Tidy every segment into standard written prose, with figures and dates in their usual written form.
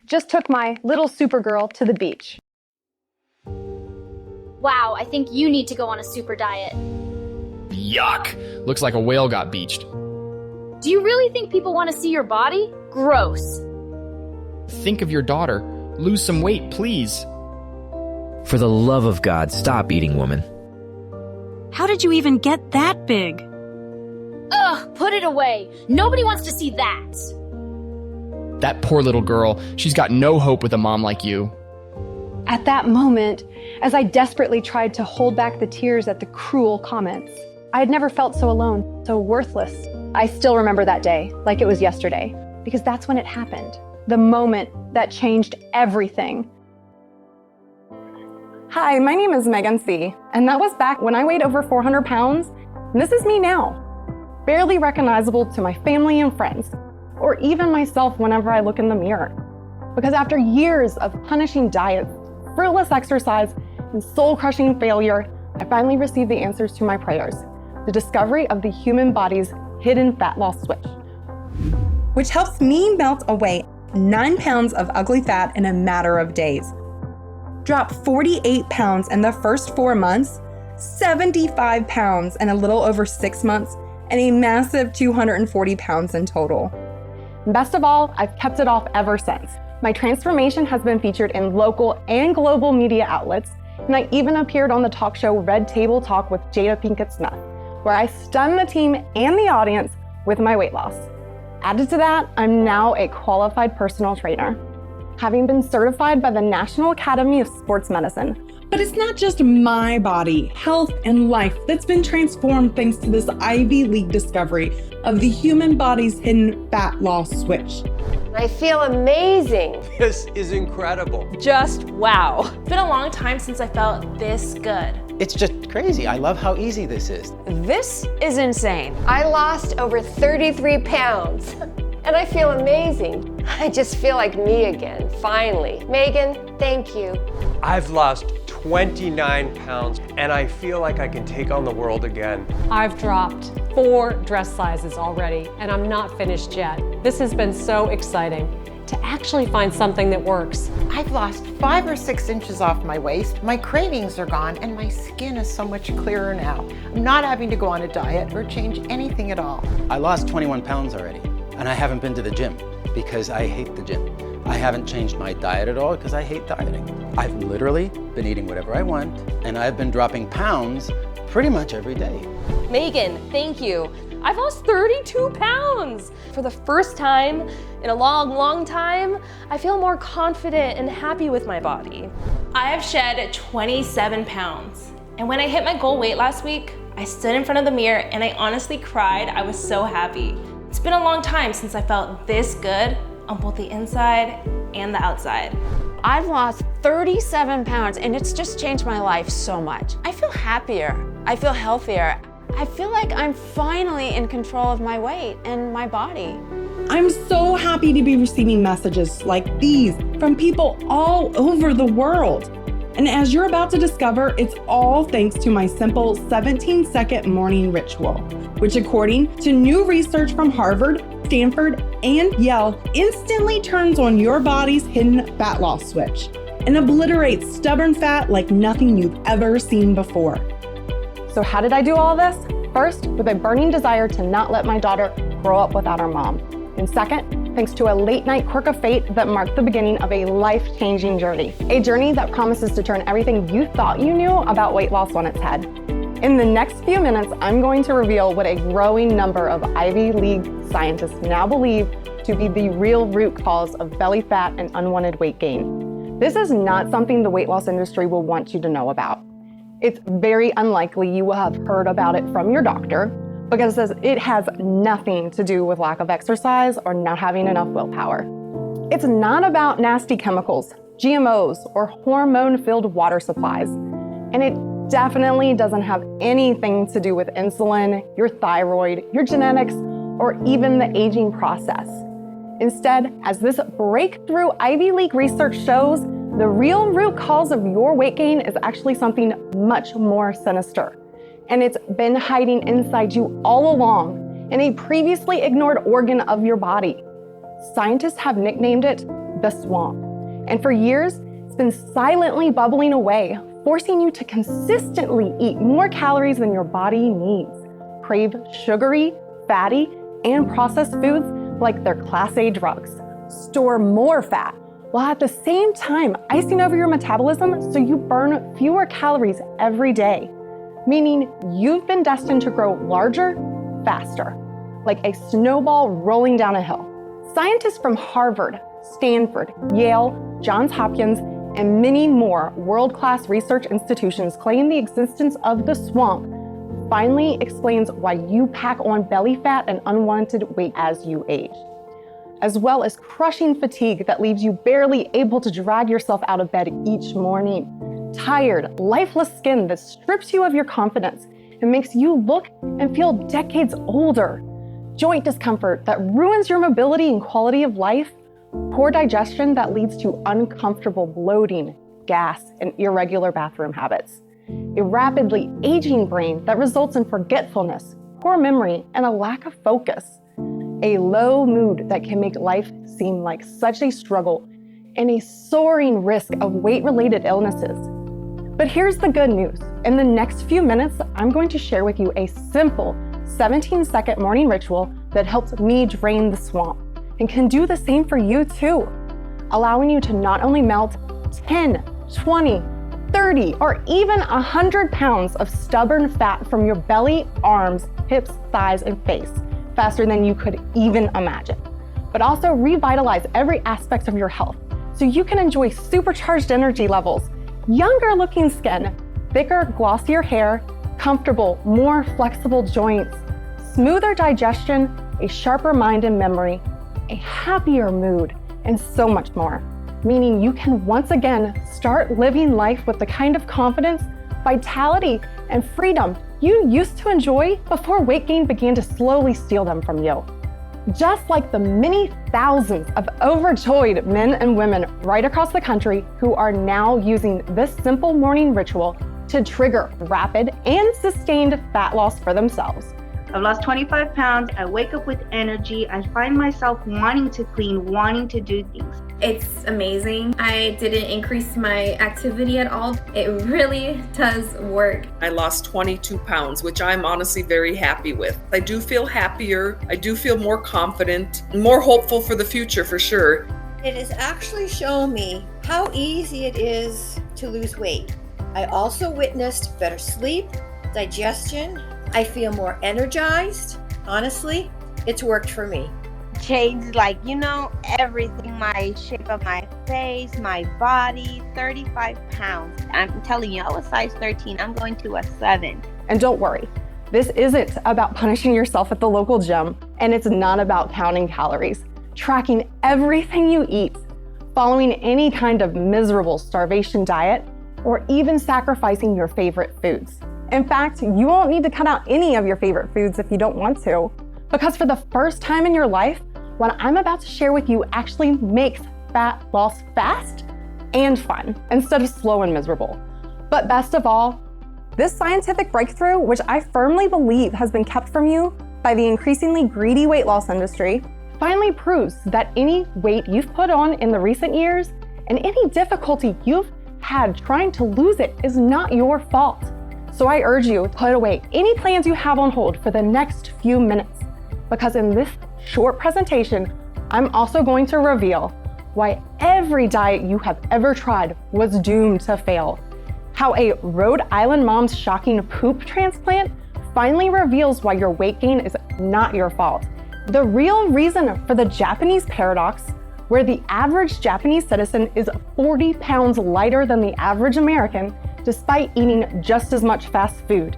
Just took my little Supergirl to the beach. Wow, I think you need to go on a super diet. Yuck! Looks like a whale got beached. Do you really think people want to see your body? Gross. Think of your daughter. Lose some weight, please. For the love of God, stop eating, woman. How did you even get that big? Ugh, put it away. Nobody wants to see that. That poor little girl. She's got no hope with a mom like you. At that moment, as I desperately tried to hold back the tears at the cruel comments, I had never felt so alone, so worthless. I still remember that day, like it was yesterday, because that's when it happened. The moment that changed everything. Hi, my name is Meghan C., and that was back when I weighed over 400 pounds, and this is me now. Barely recognizable to my family and friends, or even myself whenever I look in the mirror. Because after years of punishing diets, fruitless exercise, and soul-crushing failure, I finally received the answers to my prayers. The discovery of the human body's hidden fat loss switch, which helps me melt away 9 pounds of ugly fat in a matter of days. Drop 48 pounds in the first 4 months, 75 pounds in a little over 6 months, and a massive 240 pounds in total. Best of all, I've kept it off ever since. My transformation has been featured in local and global media outlets, and I even appeared on the talk show Red Table Talk with Jada Pinkett Smith, where I stunned the team and the audience with my weight loss. Added to that, I'm now a qualified personal trainer, having been certified by the National Academy of Sports Medicine. But it's not just my body, health, and life that's been transformed thanks to this Ivy League discovery of the human body's hidden fat loss switch. I feel amazing. This is incredible. Just wow. It's been a long time since I felt this good. It's just crazy. I love how easy this is. This is insane. I lost over 33 pounds and I feel amazing. I just feel like me again, finally. Meghan, thank you. I've lost 29 pounds and I feel like I can take on the world again. I've dropped 4 dress sizes already and I'm not finished yet. This has been so exciting to actually find something that works. I've lost 5 or 6 inches off my waist, my cravings are gone, and my skin is so much clearer now. I'm not having to go on a diet or change anything at all. I lost 21 pounds already, and I haven't been to the gym because I hate the gym. I haven't changed my diet at all because I hate dieting. I've literally been eating whatever I want, and I've been dropping pounds pretty much every day. Meghan, thank you. I've lost 32 pounds. For the first time in a long, long time, I feel more confident and happy with my body. I have shed 27 pounds. And when I hit my goal weight last week, I stood in front of the mirror and I honestly cried. I was so happy. It's been a long time since I felt this good on both the inside and the outside. I've lost 37 pounds and it's just changed my life so much. I feel happier. I feel healthier. I feel like I'm finally in control of my weight and my body. I'm so happy to be receiving messages like these from people all over the world. And as you're about to discover, it's all thanks to my simple 17-second morning ritual, which according to new research from Harvard, Stanford, and Yale, instantly turns on your body's hidden fat loss switch and obliterates stubborn fat like nothing you've ever seen before. So how did I do all this? First, with a burning desire to not let my daughter grow up without her mom. And second, thanks to a late night quirk of fate that marked the beginning of a life-changing journey. A journey that promises to turn everything you thought you knew about weight loss on its head. In the next few minutes, I'm going to reveal what a growing number of Ivy League scientists now believe to be the real root cause of belly fat and unwanted weight gain. This is not something the weight loss industry will want you to know about. It's very unlikely you will have heard about it from your doctor because it has nothing to do with lack of exercise or not having enough willpower. It's not about nasty chemicals, GMOs, or hormone-filled water supplies. And it definitely doesn't have anything to do with insulin, your thyroid, your genetics, or even the aging process. Instead, as this breakthrough Ivy League research shows, the real root cause of your weight gain is actually something much more sinister. And it's been hiding inside you all along in a previously ignored organ of your body. Scientists have nicknamed it the swamp. And for years, it's been silently bubbling away, forcing you to consistently eat more calories than your body needs, crave sugary, fatty, and processed foods like they're Class A drugs, store more fat, while at the same time icing over your metabolism so you burn fewer calories every day, meaning you've been destined to grow larger, faster, like a snowball rolling down a hill. Scientists from Harvard, Stanford, Yale, Johns Hopkins, and many more world-class research institutions claim the existence of the swamp finally explains why you pack on belly fat and unwanted weight as you age, as well as crushing fatigue that leaves you barely able to drag yourself out of bed each morning, tired, lifeless skin that strips you of your confidence and makes you look and feel decades older, joint discomfort that ruins your mobility and quality of life, poor digestion that leads to uncomfortable bloating, gas, and irregular bathroom habits, a rapidly aging brain that results in forgetfulness, poor memory, and a lack of focus, a low mood that can make life seem like such a struggle, and a soaring risk of weight-related illnesses. But here's the good news. In the next few minutes, I'm going to share with you a simple 17-second morning ritual that helps me drain the swamp and can do the same for you too, allowing you to not only melt 10, 20, 30, or even 100 pounds of stubborn fat from your belly, arms, hips, thighs, and face faster than you could even imagine, but also revitalize every aspect of your health so you can enjoy supercharged energy levels, younger looking skin, thicker, glossier hair, comfortable, more flexible joints, smoother digestion, a sharper mind and memory, a happier mood, and so much more. Meaning you can once again start living life with the kind of confidence, vitality, and freedom you used to enjoy before weight gain began to slowly steal them from you. Just like the many thousands of overjoyed men and women right across the country who are now using this simple morning ritual to trigger rapid and sustained fat loss for themselves. I've lost 25 pounds. I wake up with energy. I find myself wanting to clean, wanting to do things. It's amazing. I didn't increase my activity at all. It really does work. I lost 22 pounds, which I'm honestly very happy with. I do feel happier. I do feel more confident, more hopeful for the future for sure. It has actually shown me how easy it is to lose weight. I also witnessed better sleep, digestion. I feel more energized. Honestly, it's worked for me. Changed everything, my shape of my face, my body, 35 pounds. I'm telling you, I was size 13, I'm going to a 7. And don't worry, this isn't about punishing yourself at the local gym, and it's not about counting calories, tracking everything you eat, following any kind of miserable starvation diet, or even sacrificing your favorite foods. In fact, you won't need to cut out any of your favorite foods if you don't want to, because for the first time in your life, what I'm about to share with you actually makes fat loss fast and fun instead of slow and miserable. But best of all, this scientific breakthrough, which I firmly believe has been kept from you by the increasingly greedy weight loss industry, finally proves that any weight you've put on in the recent years and any difficulty you've had trying to lose it is not your fault. So I urge you to put away any plans you have on hold for the next few minutes, because in this short presentation, I'm also going to reveal why every diet you have ever tried was doomed to fail, how a Rhode Island mom's shocking poop transplant finally reveals why your weight gain is not your fault, the real reason for the Japanese paradox, where the average Japanese citizen is 40 pounds lighter than the average American, despite eating just as much fast food,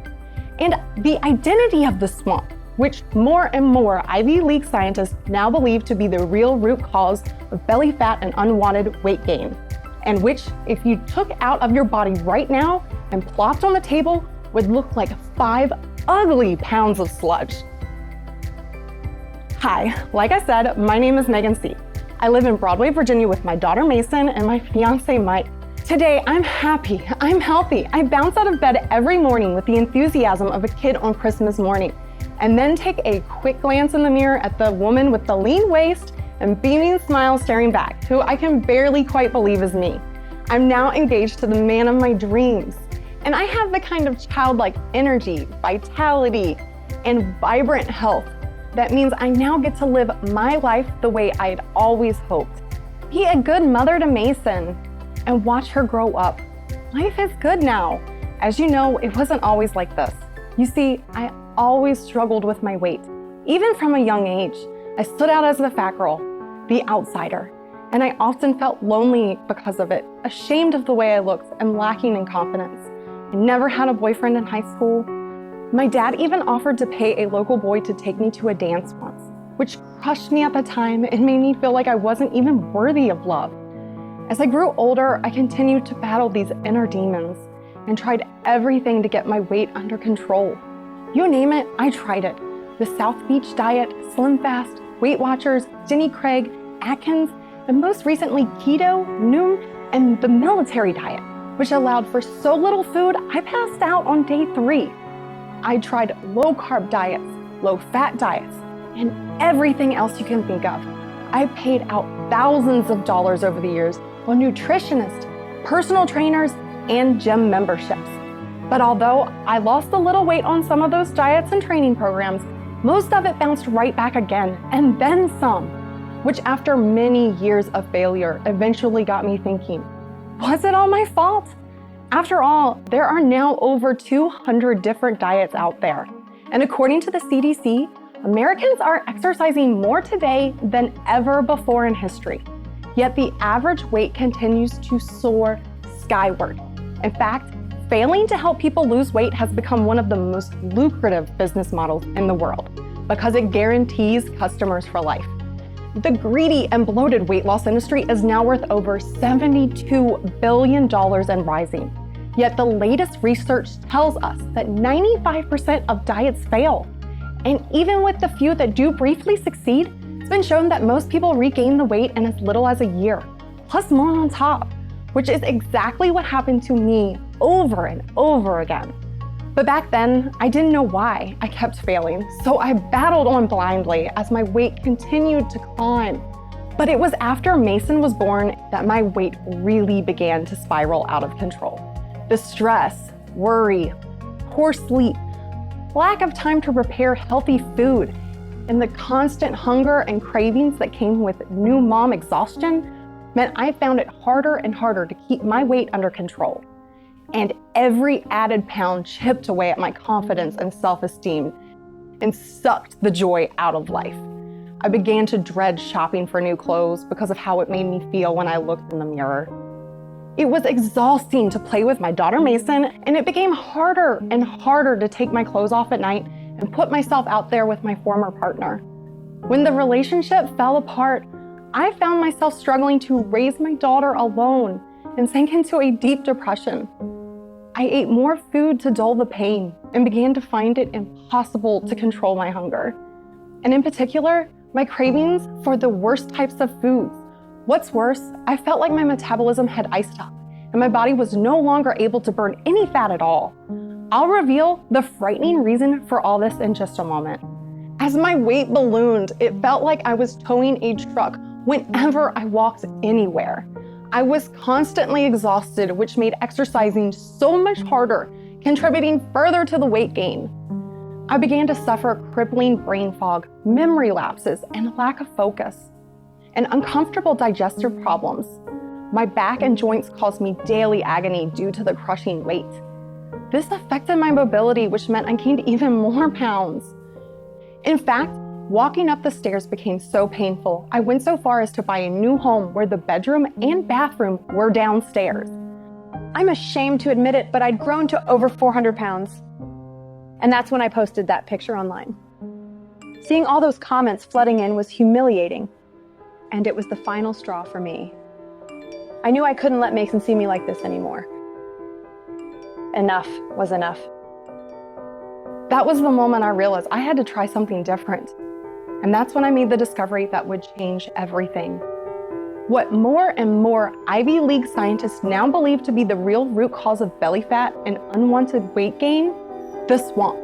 and the identity of the swamp, which more and more Ivy League scientists now believe to be the real root cause of belly fat and unwanted weight gain, and which, if you took out of your body right now and plopped on the table, would look like 5 ugly pounds of sludge. Hi, like I said, my name is Meghan C. I live in Broadway, Virginia with my daughter Mason and my fiance Mike. Today, I'm happy, I'm healthy. I bounce out of bed every morning with the enthusiasm of a kid on Christmas morning, and then take a quick glance in the mirror at the woman with the lean waist and beaming smile staring back, who I can barely quite believe is me. I'm now engaged to the man of my dreams, and I have the kind of childlike energy, vitality, and vibrant health that means I now get to live my life the way I'd always hoped. Be a good mother to Mason and watch her grow up. Life is good now. As you know, it wasn't always like this. You see, I always struggled with my weight. Even from a young age, I stood out as the fat girl, the outsider, and I often felt lonely because of it, ashamed of the way I looked and lacking in confidence. I never had a boyfriend in high school. My dad even offered to pay a local boy to take me to a dance once, which crushed me at the time and made me feel like I wasn't even worthy of love. As I grew older, I continued to battle these inner demons and tried everything to get my weight under control. You name it, I tried it. The South Beach diet, Slim Fast, Weight Watchers, Jenny Craig, Atkins, and most recently keto, Noom, and the military diet, which allowed for so little food, I passed out on day 3. I tried low-carb diets, low-fat diets, and everything else you can think of. I paid out thousands of dollars over the years on nutritionists, personal trainers, and gym memberships. But although I lost a little weight on some of those diets and training programs, most of it bounced right back again, and then some, which after many years of failure eventually got me thinking, was it all my fault? After all, there are now over 200 different diets out there. And according to the CDC, Americans are exercising more today than ever before in history. Yet the average weight continues to soar skyward. In fact, failing to help people lose weight has become one of the most lucrative business models in the world because it guarantees customers for life. The greedy and bloated weight loss industry is now worth over $72 billion and rising. Yet the latest research tells us that 95% of diets fail. And even with the few that do briefly succeed, it's been shown that most people regain the weight in as little as a year, plus more on top, which is exactly what happened to me over and over again. But back then, I didn't know why I kept failing, so I battled on blindly as my weight continued to climb. But it was after Mason was born that my weight really began to spiral out of control. The stress, worry, poor sleep, lack of time to prepare healthy food, and the constant hunger and cravings that came with new mom exhaustion meant I found it harder and harder to keep my weight under control. And every added pound chipped away at my confidence and self-esteem and sucked the joy out of life. I began to dread shopping for new clothes because of how it made me feel when I looked in the mirror. It was exhausting to play with my daughter Mason, and it became harder and harder to take my clothes off at night and put myself out there with my former partner. When the relationship fell apart, I found myself struggling to raise my daughter alone and sank into a deep depression. I ate more food to dull the pain and began to find it impossible to control my hunger. And in particular, my cravings for the worst types of foods. What's worse, I felt like my metabolism had iced up and my body was no longer able to burn any fat at all. I'll reveal the frightening reason for all this in just a moment. As my weight ballooned, it felt like I was towing a truck whenever I walked anywhere. I was constantly exhausted, which made exercising so much harder, contributing further to the weight gain. I began to suffer crippling brain fog, memory lapses, and lack of focus, and uncomfortable digestive problems. My back and joints caused me daily agony due to the crushing weight. This affected my mobility, which meant I gained even more pounds. In fact, walking up the stairs became so painful, I went so far as to buy a new home where the bedroom and bathroom were downstairs. I'm ashamed to admit it, but I'd grown to over 400 pounds. And that's when I posted that picture online. Seeing all those comments flooding in was humiliating, and it was the final straw for me. I knew I couldn't let Mason see me like this anymore. Enough was enough. That was the moment I realized I had to try something different. And that's when I made the discovery that would change everything. What more and more Ivy League scientists now believe to be the real root cause of belly fat and unwanted weight gain? The swamp,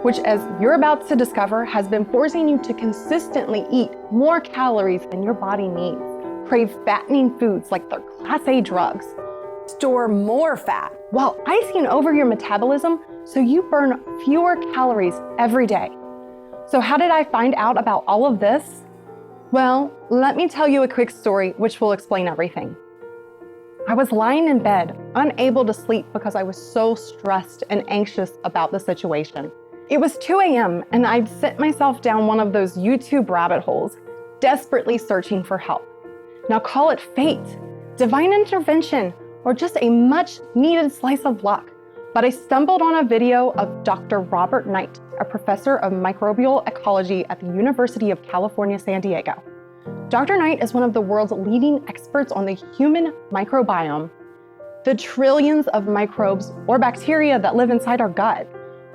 which, as you're about to discover, has been forcing you to consistently eat more calories than your body needs, crave fattening foods like they're Class A drugs, store more fat while icing over your metabolism so you burn fewer calories every day. So how did I find out about all of this? Well, let me tell you a quick story which will explain everything. I was lying in bed, unable to sleep because I was so stressed and anxious about the situation. It was 2 a.m. and I'd sent myself down one of those YouTube rabbit holes, desperately searching for help. Now call it fate, divine intervention, or just a much needed slice of luck. But I stumbled on a video of Dr. Robert Knight, a professor of microbial ecology at the University of California, San Diego. Dr. Knight is one of the world's leading experts on the human microbiome, the trillions of microbes or bacteria that live inside our gut,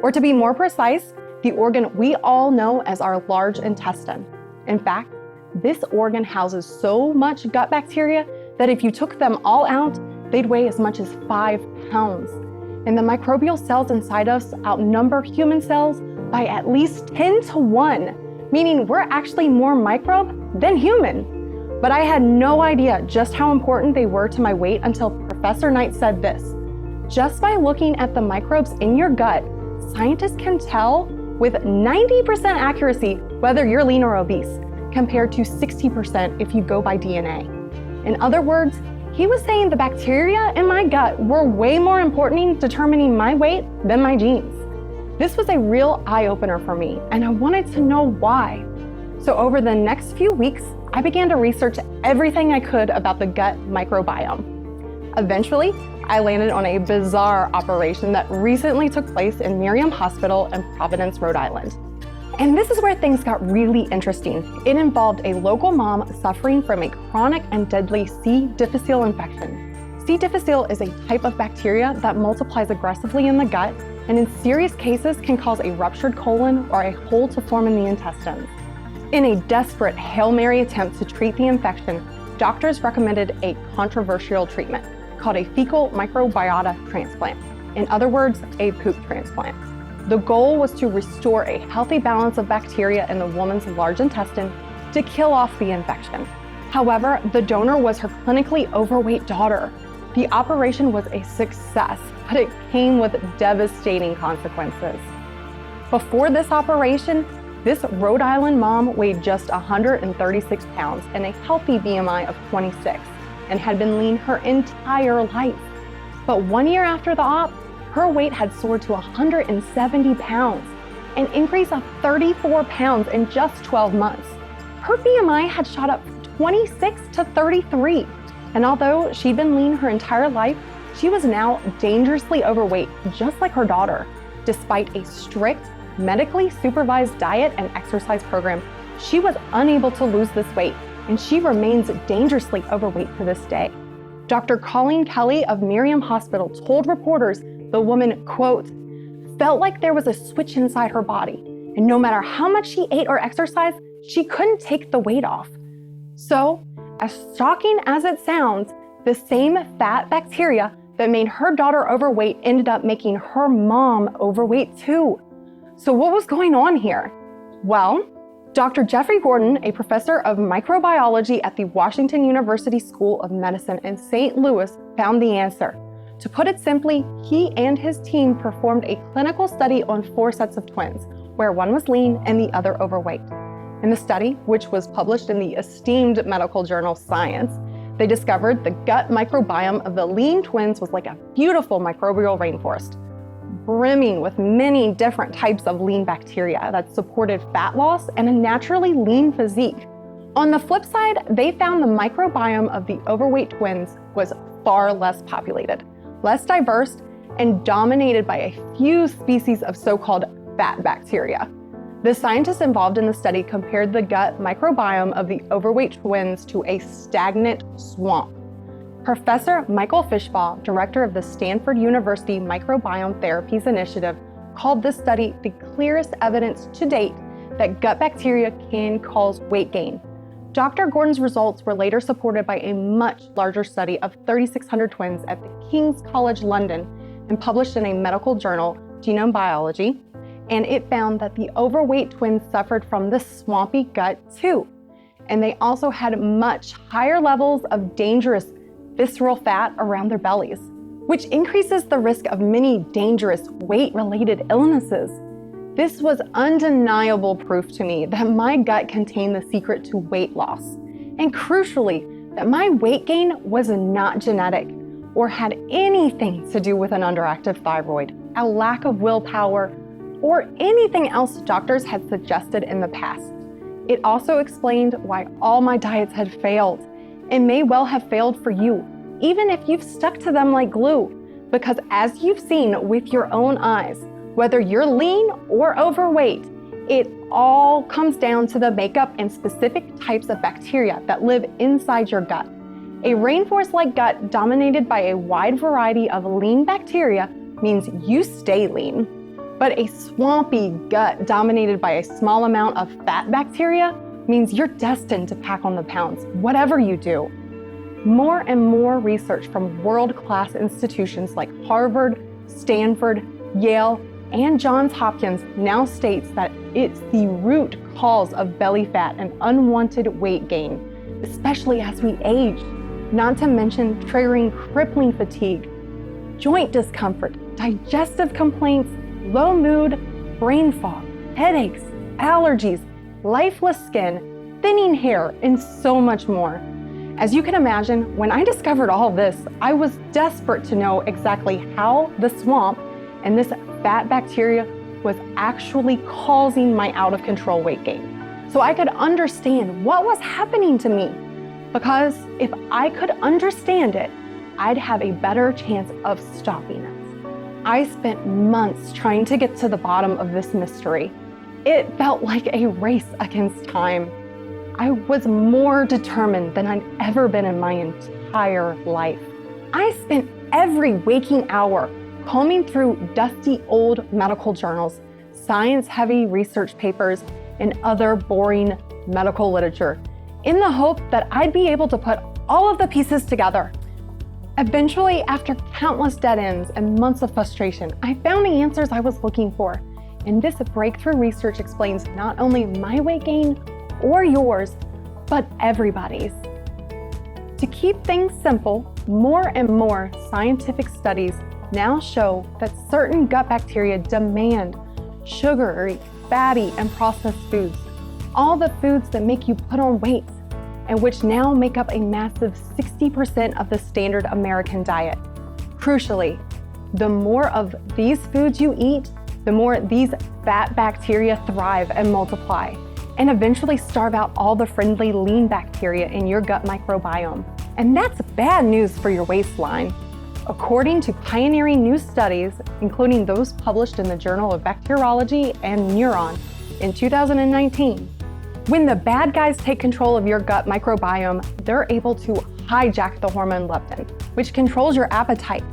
or to be more precise, the organ we all know as our large intestine. In fact, this organ houses so much gut bacteria that if you took them all out, they'd weigh as much as 5 pounds. And the microbial cells inside us outnumber human cells by at least 10 to 1, meaning we're actually more microbe than human. But I had no idea just how important they were to my weight until Professor Knight said this. Just by looking at the microbes in your gut, scientists can tell with 90% accuracy whether you're lean or obese, compared to 60% if you go by DNA. In other words, he was saying the bacteria in my gut were way more important in determining my weight than my genes. This was a real eye-opener for me, and I wanted to know why. So over the next few weeks, I began to research everything I could about the gut microbiome. Eventually, I landed on a bizarre operation that recently took place in Miriam Hospital in Providence, Rhode Island. And this is where things got really interesting. It involved a local mom suffering from a chronic and deadly C. difficile infection. C. difficile is a type of bacteria that multiplies aggressively in the gut and in serious cases can cause a ruptured colon or a hole to form in the intestines. In a desperate Hail Mary attempt to treat the infection, doctors recommended a controversial treatment called a fecal microbiota transplant. In other words, a poop transplant. The goal was to restore a healthy balance of bacteria in the woman's large intestine to kill off the infection. However, the donor was her clinically overweight daughter. The operation was a success, but it came with devastating consequences. Before this operation, this Rhode Island mom weighed just 136 pounds and a healthy BMI of 26 and had been lean her entire life. But 1 year after the op, her weight had soared to 170 pounds, an increase of 34 pounds in just 12 months. Her BMI had shot up from 26 to 33. And although she'd been lean her entire life, she was now dangerously overweight, just like her daughter. Despite a strict, medically supervised diet and exercise program, she was unable to lose this weight, and she remains dangerously overweight to this day. Dr. Colleen Kelly of Miriam Hospital told reporters the woman, quote, felt like there was a switch inside her body, and no matter how much she ate or exercised, she couldn't take the weight off. So, as shocking as it sounds, the same fat bacteria that made her daughter overweight ended up making her mom overweight too. So what was going on here? Well, Dr. Jeffrey Gordon, a professor of microbiology at the Washington University School of Medicine in St. Louis, found the answer. To put it simply, he and his team performed a clinical study on 4 sets of twins, where one was lean and the other overweight. In the study, which was published in the esteemed medical journal Science, they discovered the gut microbiome of the lean twins was like a beautiful microbial rainforest, brimming with many different types of lean bacteria that supported fat loss and a naturally lean physique. On the flip side, they found the microbiome of the overweight twins was far less populated, less diverse, and dominated by a few species of so-called fat bacteria. The scientists involved in the study compared the gut microbiome of the overweight twins to a stagnant swamp. Professor Michael Fishbaugh, director of the Stanford University Microbiome Therapies Initiative, called this study the clearest evidence to date that gut bacteria can cause weight gain. Dr. Gordon's results were later supported by a much larger study of 3,600 twins at the King's College London and published in a medical journal, Genome Biology, and it found that the overweight twins suffered from this swampy gut too. And they also had much higher levels of dangerous visceral fat around their bellies, which increases the risk of many dangerous weight-related illnesses. This was undeniable proof to me that my gut contained the secret to weight loss. And crucially, that my weight gain was not genetic or had anything to do with an underactive thyroid, a lack of willpower, or anything else doctors had suggested in the past. It also explained why all my diets had failed, and may well have failed for you, even if you've stuck to them like glue. Because as you've seen with your own eyes, whether you're lean or overweight, it all comes down to the makeup and specific types of bacteria that live inside your gut. A rainforest-like gut dominated by a wide variety of lean bacteria means you stay lean. But a swampy gut dominated by a small amount of fat bacteria means you're destined to pack on the pounds, whatever you do. More and more research from world-class institutions like Harvard, Stanford, Yale, and Johns Hopkins now states that it's the root cause of belly fat and unwanted weight gain, especially as we age, not to mention triggering crippling fatigue, joint discomfort, digestive complaints, low mood, brain fog, headaches, allergies, lifeless skin, thinning hair, and so much more. As you can imagine, when I discovered all this, I was desperate to know exactly how the swamp and this fat bacteria was actually causing my out of control weight gain, so I could understand what was happening to me. Because if I could understand it, I'd have a better chance of stopping it. I spent months trying to get to the bottom of this mystery. It felt like a race against time. I was more determined than I'd ever been in my entire life. I spent every waking hour combing through dusty old medical journals, science-heavy research papers, and other boring medical literature, in the hope that I'd be able to put all of the pieces together. Eventually, after countless dead ends and months of frustration, I found the answers I was looking for. And this breakthrough research explains not only my weight gain or yours, but everybody's. To keep things simple, more and more scientific studies now show that certain gut bacteria demand sugary, fatty, and processed foods, all the foods that make you put on weight, and which now make up a massive 60% of the standard American diet. Crucially, the more of these foods you eat, the more these fat bacteria thrive and multiply, and eventually starve out all the friendly lean bacteria in your gut microbiome. And that's bad news for your waistline. According to pioneering new studies, including those published in the Journal of Bacteriology and Neuron in 2019, when the bad guys take control of your gut microbiome, they're able to hijack the hormone leptin, which controls your appetite.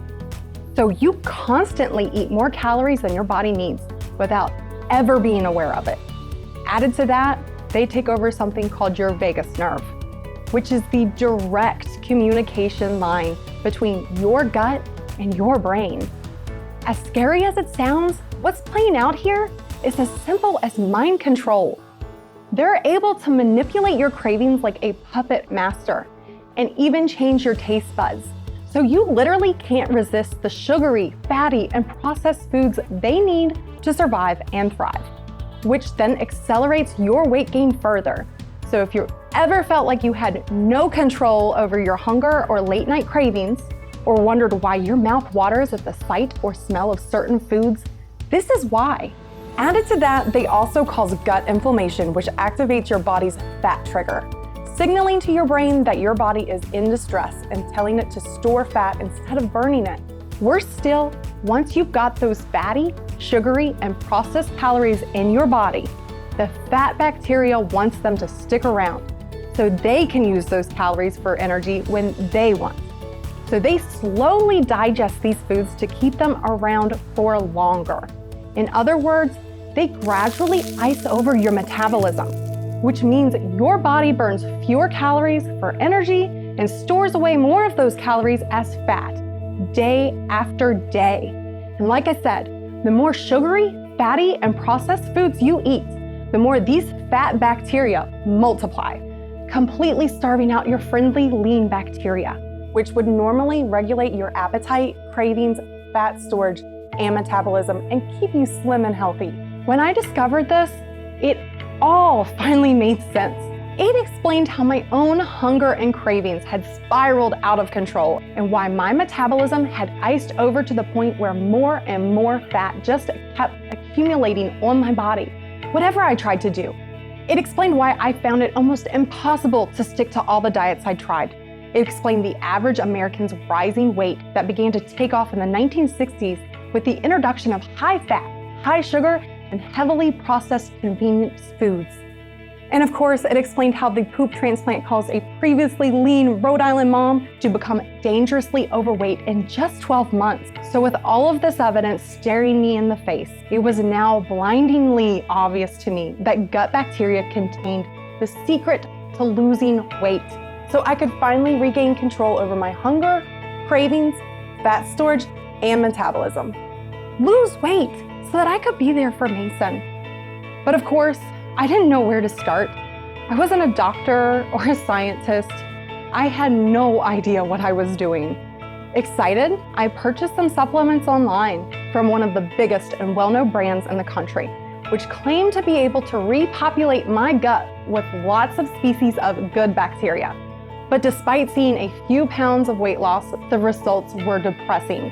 So you constantly eat more calories than your body needs without ever being aware of it. Added to that, they take over something called your vagus nerve, which is the direct communication line between your gut and your brain. As scary as it sounds, what's playing out here is as simple as mind control. They're able to manipulate your cravings like a puppet master and even change your taste buds. So you literally can't resist the sugary, fatty, and processed foods they need to survive and thrive, which then accelerates your weight gain further. So if you ever felt like you had no control over your hunger or late night cravings, or wondered why your mouth waters at the sight or smell of certain foods, this is why. Added to that, they also cause gut inflammation, which activates your body's fat trigger, signaling to your brain that your body is in distress and telling it to store fat instead of burning it. Worse still, once you've got those fatty, sugary, and processed calories in your body, the fat bacteria wants them to stick around so they can use those calories for energy when they want. So they slowly digest these foods to keep them around for longer. In other words, they gradually ice over your metabolism, which means your body burns fewer calories for energy and stores away more of those calories as fat, day after day. And like I said, the more sugary, fatty and processed foods you eat, the more these fat bacteria multiply, completely starving out your friendly lean bacteria, which would normally regulate your appetite, cravings, fat storage, and metabolism, and keep you slim and healthy. When I discovered this, it all finally made sense. It explained how my own hunger and cravings had spiraled out of control and why my metabolism had iced over to the point where more and more fat just kept accumulating on my body, whatever I tried to do. It explained why I found it almost impossible to stick to all the diets I tried. It explained the average American's rising weight that began to take off in the 1960s with the introduction of high fat, high sugar, and heavily processed convenience foods. And of course, it explained how the poop transplant caused a previously lean Rhode Island mom to become dangerously overweight in just 12 months. So with all of this evidence staring me in the face, it was now blindingly obvious to me that gut bacteria contained the secret to losing weight. So I could finally regain control over my hunger, cravings, fat storage, and metabolism. Lose weight so that I could be there for Mason. But of course, I didn't know where to start. I wasn't a doctor or a scientist. I had no idea what I was doing. Excited, I purchased some supplements online from one of the biggest and well-known brands in the country, which claimed to be able to repopulate my gut with lots of species of good bacteria. But despite seeing a few pounds of weight loss, the results were depressing.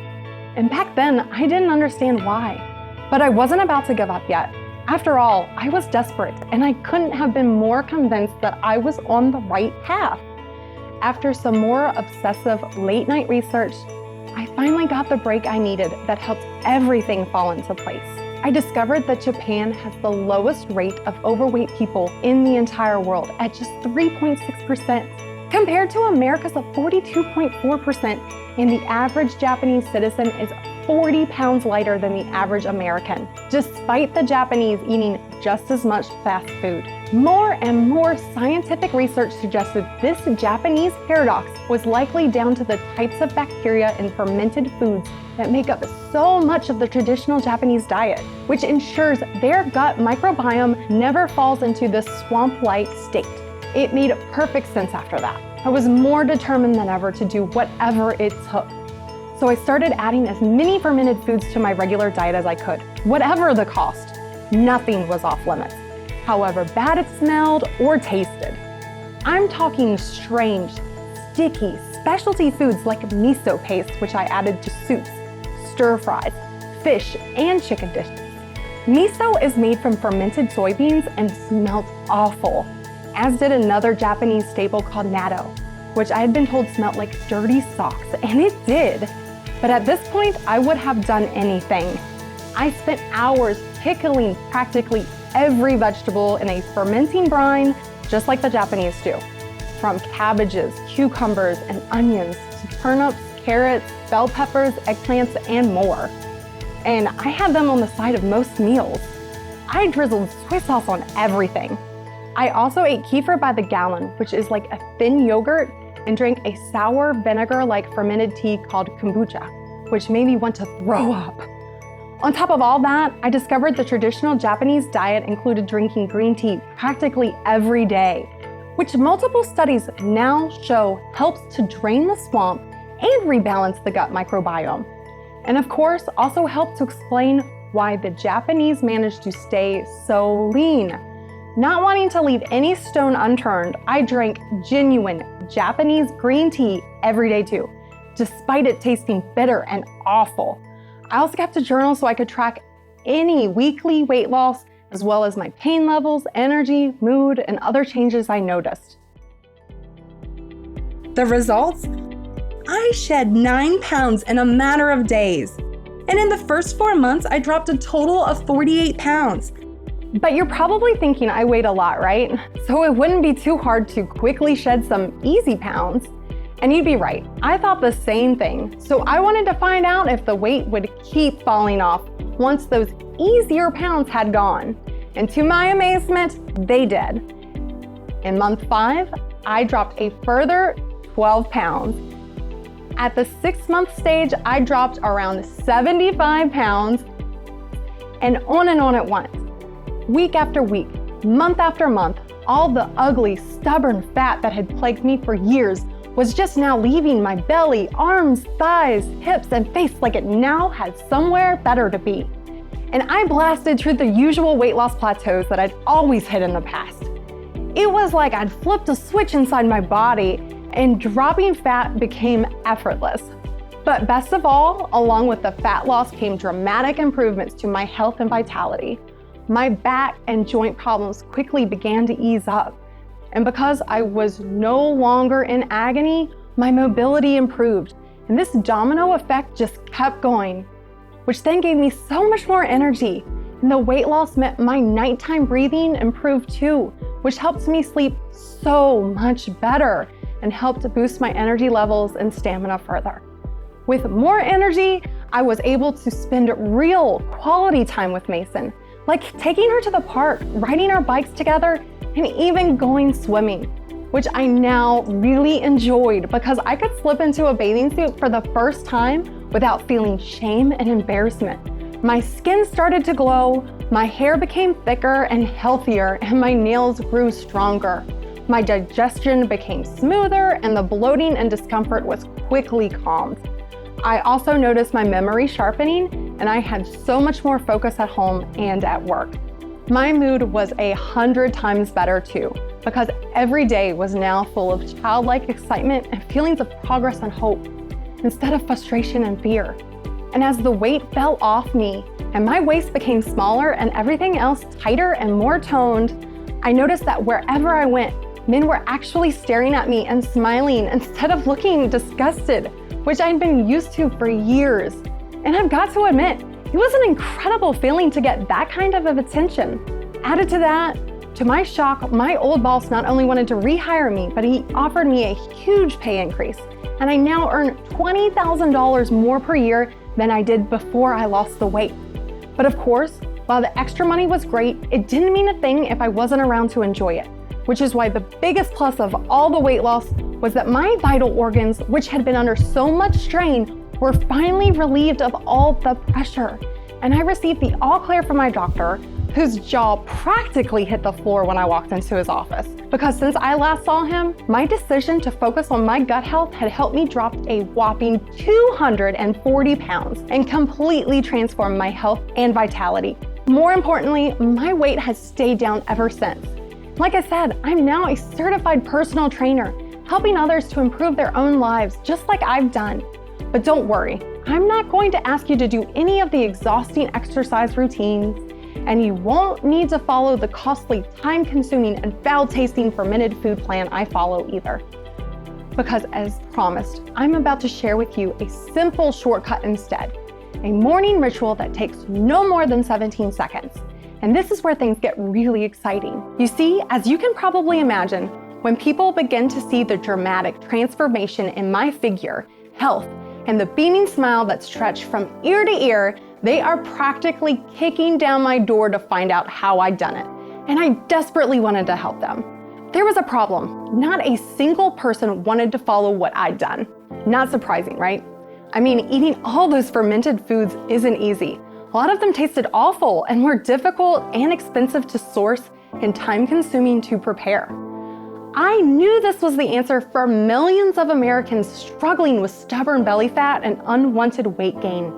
And back then, I didn't understand why. But I wasn't about to give up yet. After all, I was desperate, and I couldn't have been more convinced that I was on the right path. After some more obsessive late-night research, I finally got the break I needed that helped everything fall into place. I discovered that Japan has the lowest rate of overweight people in the entire world at just 3.6%, compared to America's 42.4%, and the average Japanese citizen is 40 pounds lighter than the average American, despite the Japanese eating just as much fast food. More and more scientific research suggested this Japanese paradox was likely down to the types of bacteria in fermented foods that make up so much of the traditional Japanese diet, which ensures their gut microbiome never falls into this swamp-like state. It made perfect sense after that. I was more determined than ever to do whatever it took. So I started adding as many fermented foods to my regular diet as I could, whatever the cost. Nothing was off limits, however bad it smelled or tasted. I'm talking strange, sticky, specialty foods like miso paste, which I added to soups, stir fries, fish, and chicken dishes. Miso is made from fermented soybeans and smelled awful, as did another Japanese staple called natto, which I had been told smelled like dirty socks, and it did. But at this point, I would have done anything. I spent hours pickling practically every vegetable in a fermenting brine, just like the Japanese do. From cabbages, cucumbers, and onions to turnips, carrots, bell peppers, eggplants, and more. And I had them on the side of most meals. I drizzled soy sauce on everything. I also ate kefir by the gallon, which is like a thin yogurt, and drank a sour vinegar-like fermented tea called kombucha, which made me want to throw up. On top of all that, I discovered the traditional Japanese diet included drinking green tea practically every day, which multiple studies now show helps to drain the swamp and rebalance the gut microbiome. And of course, also helped to explain why the Japanese managed to stay so lean. Not wanting to leave any stone unturned, I drank genuine Japanese green tea every day too, despite it tasting bitter and awful. I also kept a journal so I could track any weekly weight loss, as well as my pain levels, energy, mood, and other changes I noticed. The results? I shed 9 pounds in a matter of days. And in the first 4 months, I dropped a total of 48 pounds. But you're probably thinking I weighed a lot, right? So it wouldn't be too hard to quickly shed some easy pounds. And you'd be right, I thought the same thing. So I wanted to find out if the weight would keep falling off once those easier pounds had gone. And to my amazement, they did. In month 5, I dropped a further 12 pounds. At the 6-month stage, I dropped around 75 pounds. and on it went. Week after week, month after month, all the ugly, stubborn fat that had plagued me for years was just now leaving my belly, arms, thighs, hips, and face like it now had somewhere better to be. And I blasted through the usual weight loss plateaus that I'd always hit in the past. It was like I'd flipped a switch inside my body and dropping fat became effortless. But best of all, along with the fat loss came dramatic improvements to my health and vitality. My back and joint problems quickly began to ease up. And because I was no longer in agony, my mobility improved. And this domino effect just kept going, which then gave me so much more energy. And the weight loss meant my nighttime breathing improved too, which helped me sleep so much better and helped to boost my energy levels and stamina further. With more energy, I was able to spend real quality time with Mason, like taking her to the park, riding our bikes together, and even going swimming, which I now really enjoyed because I could slip into a bathing suit for the first time without feeling shame and embarrassment. My skin started to glow, my hair became thicker and healthier, and my nails grew stronger. My digestion became smoother, and the bloating and discomfort was quickly calmed. I also noticed my memory sharpening, and I had so much more focus at home and at work. My mood was 100 times better too, because every day was now full of childlike excitement and feelings of progress and hope, instead of frustration and fear. And as the weight fell off me, and my waist became smaller and everything else tighter and more toned, I noticed that wherever I went, men were actually staring at me and smiling instead of looking disgusted, which I'd been used to for years. And I've got to admit, it was an incredible feeling to get that kind of attention. Added to that, to my shock, my old boss not only wanted to rehire me, but he offered me a huge pay increase. And I now earn $20,000 more per year than I did before I lost the weight. But of course, while the extra money was great, it didn't mean a thing if I wasn't around to enjoy it, which is why the biggest plus of all the weight loss was that my vital organs, which had been under so much strain, were finally relieved of all the pressure. And I received the all clear from my doctor, whose jaw practically hit the floor when I walked into his office. Because since I last saw him, my decision to focus on my gut health had helped me drop a whopping 240 pounds and completely transformed my health and vitality. More importantly, my weight has stayed down ever since. Like I said, I'm now a certified personal trainer, helping others to improve their own lives just like I've done. But don't worry, I'm not going to ask you to do any of the exhausting exercise routines, and you won't need to follow the costly, time-consuming, and foul-tasting fermented food plan I follow either. Because as promised, I'm about to share with you a simple shortcut instead, a morning ritual that takes no more than 17 seconds. And this is where things get really exciting. You see, as you can probably imagine, when people begin to see the dramatic transformation in my figure, health, and the beaming smile that stretched from ear to ear, they are practically kicking down my door to find out how I'd done it. And I desperately wanted to help them. There was a problem. Not a single person wanted to follow what I'd done. Not surprising, right? I mean, eating all those fermented foods isn't easy. A lot of them tasted awful and were difficult and expensive to source and time-consuming to prepare. I knew this was the answer for millions of Americans struggling with stubborn belly fat and unwanted weight gain.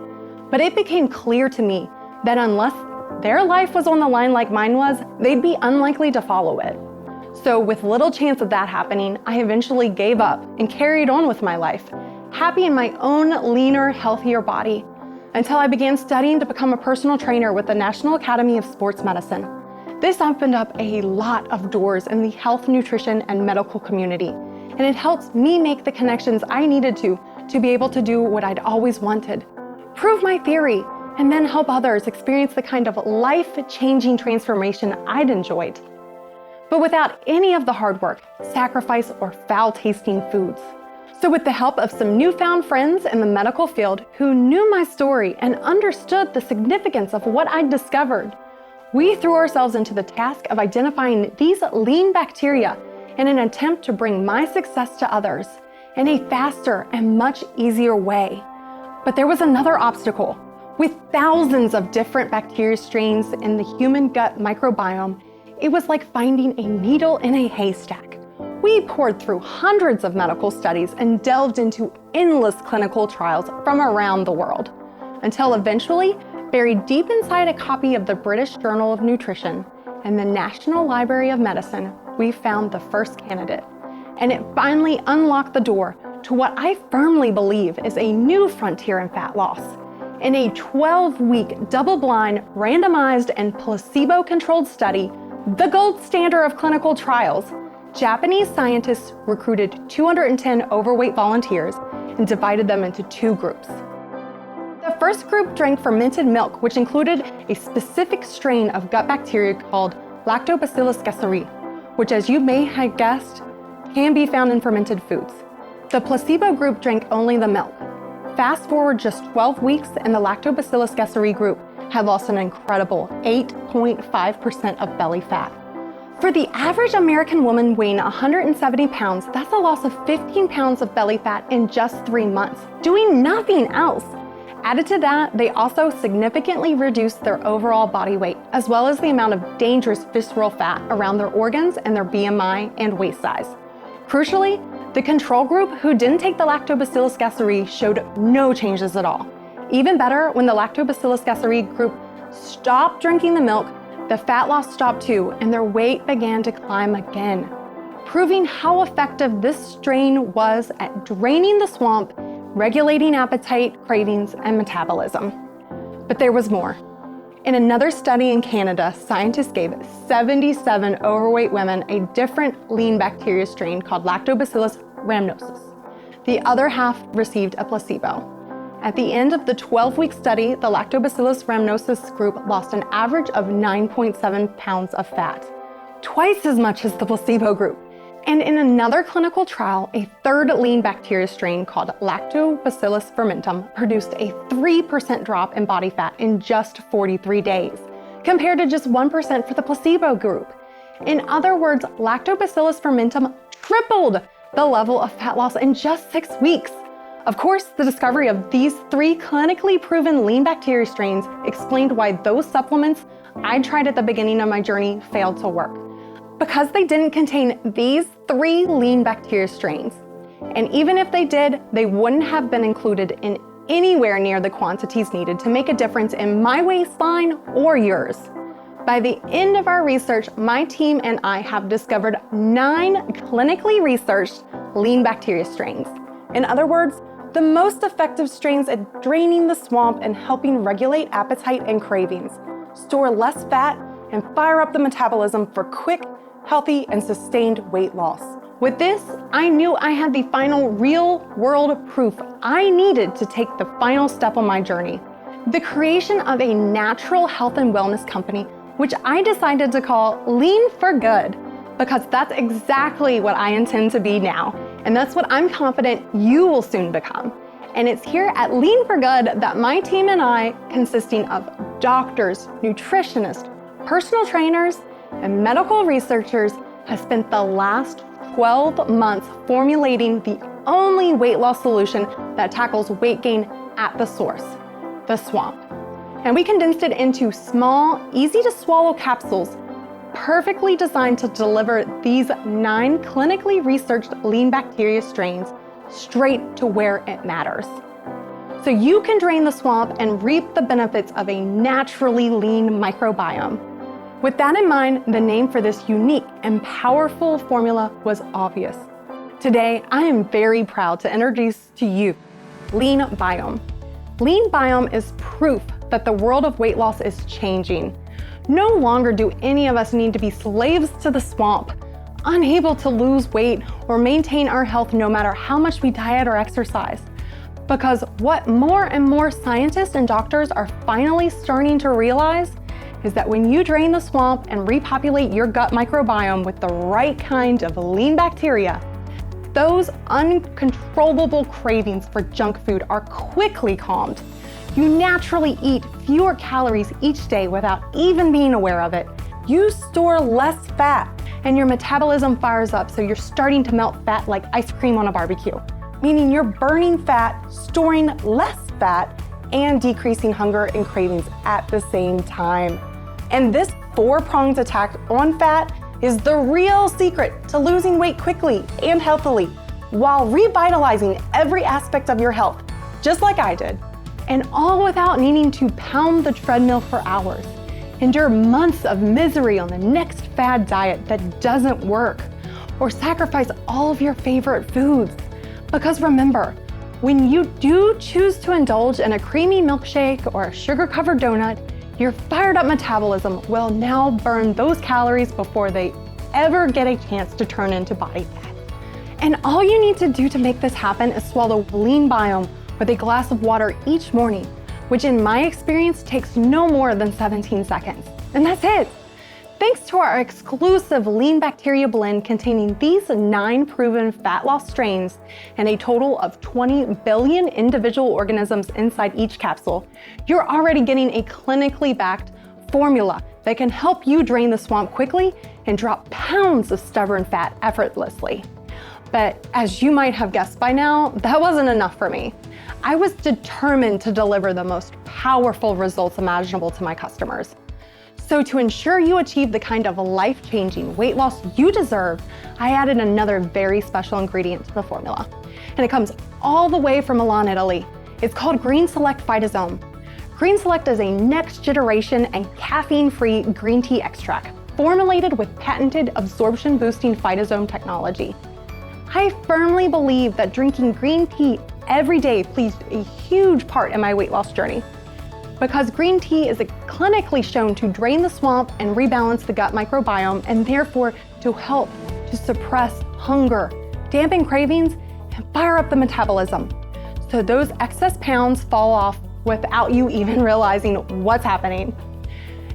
But it became clear to me that unless their life was on the line like mine was, they'd be unlikely to follow it. So with little chance of that happening, I eventually gave up and carried on with my life, happy in my own leaner, healthier body, until I began studying to become a personal trainer with the National Academy of Sports Medicine. This opened up a lot of doors in the health, nutrition, and medical community, and it helped me make the connections I needed to be able to do what I'd always wanted. Prove my theory, and then help others experience the kind of life-changing transformation I'd enjoyed. But without any of the hard work, sacrifice, or foul-tasting foods. So with the help of some newfound friends in the medical field who knew my story and understood the significance of what I'd discovered, we threw ourselves into the task of identifying these lean bacteria in an attempt to bring my success to others in a faster and much easier way. But there was another obstacle. With thousands of different bacteria strains in the human gut microbiome, it was like finding a needle in a haystack. We poured through hundreds of medical studies and delved into endless clinical trials from around the world, until eventually, buried deep inside a copy of the British Journal of Nutrition and the National Library of Medicine, we found the first candidate. And it finally unlocked the door to what I firmly believe is a new frontier in fat loss. In a 12-week, double-blind, randomized, and placebo-controlled study, the gold standard of clinical trials, Japanese scientists recruited 210 overweight volunteers and divided them into two groups. The first group drank fermented milk, which included a specific strain of gut bacteria called Lactobacillus gasseri, which, as you may have guessed, can be found in fermented foods. The placebo group drank only the milk. Fast forward just 12 weeks, and the Lactobacillus gasseri group had lost an incredible 8.5% of belly fat. For the average American woman weighing 170 pounds, that's a loss of 15 pounds of belly fat in just 3 months, doing nothing else. Added to that, they also significantly reduced their overall body weight, as well as the amount of dangerous visceral fat around their organs and their BMI and waist size. Crucially, the control group who didn't take the Lactobacillus gasseri showed no changes at all. Even better, when the Lactobacillus gasseri group stopped drinking the milk, the fat loss stopped too, and their weight began to climb again, proving how effective this strain was at draining the swamp, regulating appetite, cravings, and metabolism. But there was more. In another study in Canada, scientists gave 77 overweight women a different lean bacteria strain called Lactobacillus rhamnosus. The other half received a placebo. At the end of the 12-week study, the Lactobacillus rhamnosus group lost an average of 9.7 pounds of fat, twice as much as the placebo group. And in another clinical trial, a third lean bacteria strain called Lactobacillus fermentum produced a 3% drop in body fat in just 43 days, compared to just 1% for the placebo group. In other words, Lactobacillus fermentum tripled the level of fat loss in just 6 weeks. Of course, the discovery of these 3 clinically proven lean bacteria strains explained why those supplements I tried at the beginning of my journey failed to work. Because they didn't contain these 3 lean bacteria strains. And even if they did, they wouldn't have been included in anywhere near the quantities needed to make a difference in my waistline or yours. By the end of our research, my team and I have discovered 9 clinically researched lean bacteria strains. In other words, the most effective strains at draining the swamp and helping regulate appetite and cravings, store less fat, and fire up the metabolism for quick, healthy, and sustained weight loss. With this, I knew I had the final real-world proof I needed to take the final step on my journey: the creation of a natural health and wellness company, which I decided to call Lean for Good, because that's exactly what I intend to be now, and that's what I'm confident you will soon become. And it's here at Lean for Good that my team and I, consisting of doctors, nutritionists, personal trainers, and medical researchers, have spent the last 12 months formulating the only weight loss solution that tackles weight gain at the source, the swamp. And we condensed it into small, easy to swallow capsules, perfectly designed to deliver these 9 clinically researched lean bacteria strains straight to where it matters. So you can drain the swamp and reap the benefits of a naturally lean microbiome. With that in mind, the name for this unique and powerful formula was obvious. Today, I am very proud to introduce to you Lean Biome. Lean Biome is proof that the world of weight loss is changing. No longer do any of us need to be slaves to the swamp, unable to lose weight or maintain our health no matter how much we diet or exercise. Because what more and more scientists and doctors are finally starting to realize is that when you drain the swamp and repopulate your gut microbiome with the right kind of lean bacteria, those uncontrollable cravings for junk food are quickly calmed. You naturally eat fewer calories each day without even being aware of it. You store less fat, and your metabolism fires up, so you're starting to melt fat like ice cream on a barbecue, meaning you're burning fat, storing less fat, and decreasing hunger and cravings at the same time. And this 4-pronged attack on fat is the real secret to losing weight quickly and healthily while revitalizing every aspect of your health, just like I did. And all without needing to pound the treadmill for hours, endure months of misery on the next fad diet that doesn't work, or sacrifice all of your favorite foods. Because remember, when you do choose to indulge in a creamy milkshake or a sugar-covered donut, your fired-up metabolism will now burn those calories before they ever get a chance to turn into body fat. And all you need to do to make this happen is swallow Lean Biome with a glass of water each morning, which in my experience takes no more than 17 seconds. And that's it. Thanks to our exclusive lean bacteria blend containing these 9 proven fat loss strains and a total of 20 billion individual organisms inside each capsule, you're already getting a clinically backed formula that can help you drain the swamp quickly and drop pounds of stubborn fat effortlessly. But as you might have guessed by now, that wasn't enough for me. I was determined to deliver the most powerful results imaginable to my customers. So to ensure you achieve the kind of life-changing weight loss you deserve, I added another very special ingredient to the formula. And it comes all the way from Milan, Italy. It's called Green Select Phytosome. Green Select is a next-generation and caffeine-free green tea extract formulated with patented absorption-boosting phytosome technology. I firmly believe that drinking green tea every day plays a huge part in my weight loss journey, because green tea is clinically shown to drain the swamp and rebalance the gut microbiome, and therefore to help to suppress hunger, dampen cravings, and fire up the metabolism, so those excess pounds fall off without you even realizing what's happening.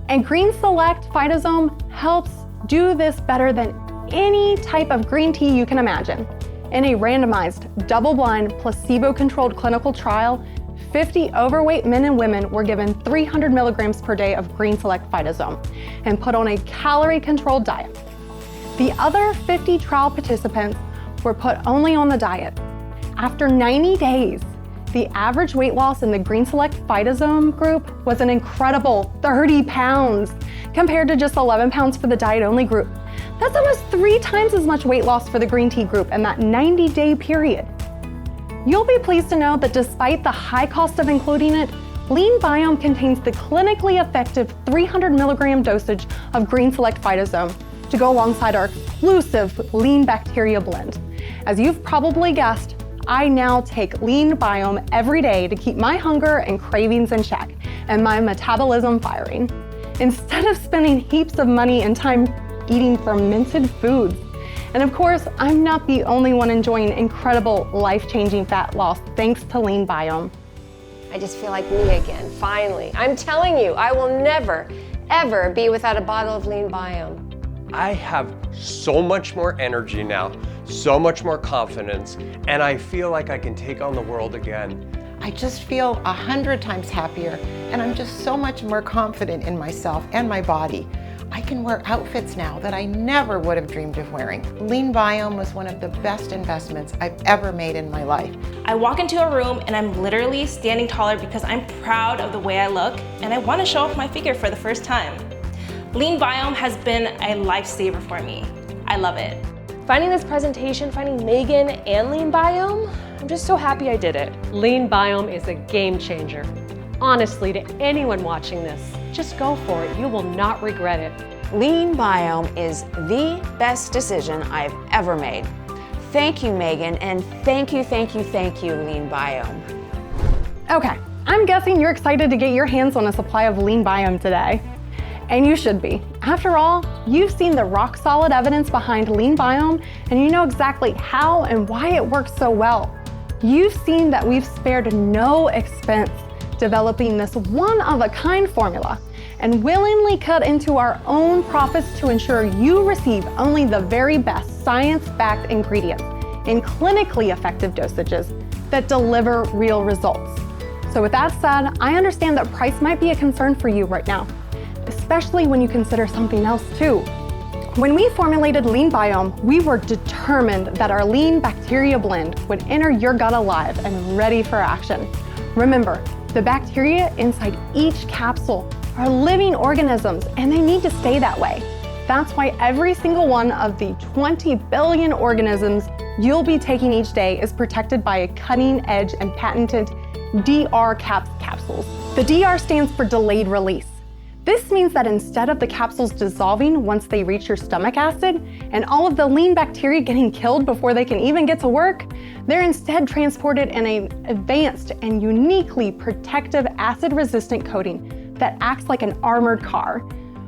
And Green Select Phytosome helps do this better than any type of green tea you can imagine. In a randomized, double-blind, placebo-controlled clinical trial, 50 overweight men and women were given 300 milligrams per day of Green Select Phytosome and put on a calorie-controlled diet. The other 50 trial participants were put only on the diet. After 90 days, the average weight loss in the Green Select Phytosome group was an incredible 30 pounds, compared to just 11 pounds for the diet-only group. That's almost 3 times as much weight loss for the green tea group in that 90-day period. You'll be pleased to know that despite the high cost of including it, Lean Biome contains the clinically effective 300 milligram dosage of Green Select Phytosome to go alongside our exclusive Lean Bacteria blend. As you've probably guessed, I now take Lean Biome every day to keep my hunger and cravings in check and my metabolism firing, instead of spending heaps of money and time eating fermented foods. And of course, I'm not the only one enjoying incredible life-changing fat loss thanks to Lean Biome. I just feel like me again, finally. I'm telling you, I will never, ever be without a bottle of Lean Biome. I have so much more energy now, so much more confidence, and I feel like I can take on the world again. I just feel 100 times happier, and I'm just so much more confident in myself and my body. I can wear outfits now that I never would have dreamed of wearing. Lean Biome was one of the best investments I've ever made in my life. I walk into a room and I'm literally standing taller because I'm proud of the way I look and I want to show off my figure for the first time. Lean Biome has been a lifesaver for me. I love it. Finding this presentation, finding Meghan and Lean Biome, I'm just so happy I did it. Lean Biome is a game changer. Honestly, to anyone watching this, just go for it. You will not regret it. Lean Biome is the best decision I've ever made. Thank you, Meghan, and thank you, Lean Biome. Okay, I'm guessing you're excited to get your hands on a supply of Lean Biome today. And you should be. After all, you've seen the rock-solid evidence behind Lean Biome, and you know exactly how and why it works so well. You've seen that we've spared no expense developing this one-of-a-kind formula and willingly cut into our own profits to ensure you receive only the very best science-backed ingredients in clinically effective dosages that deliver real results. So with that said, I understand that price might be a concern for you right now, especially when you consider something else too. When we formulated Lean Biome, we were determined that our Lean Bacteria blend would enter your gut alive and ready for action. Remember, The bacteria inside each capsule are living organisms, and they need to stay that way. That's why every single one of the 20 billion organisms you'll be taking each day is protected by a cutting-edge and patented DR capsules. The DR stands for delayed release. This means that instead of the capsules dissolving once they reach your stomach acid and all of the lean bacteria getting killed before they can even get to work, they're instead transported in an advanced and uniquely protective acid-resistant coating that acts like an armored car,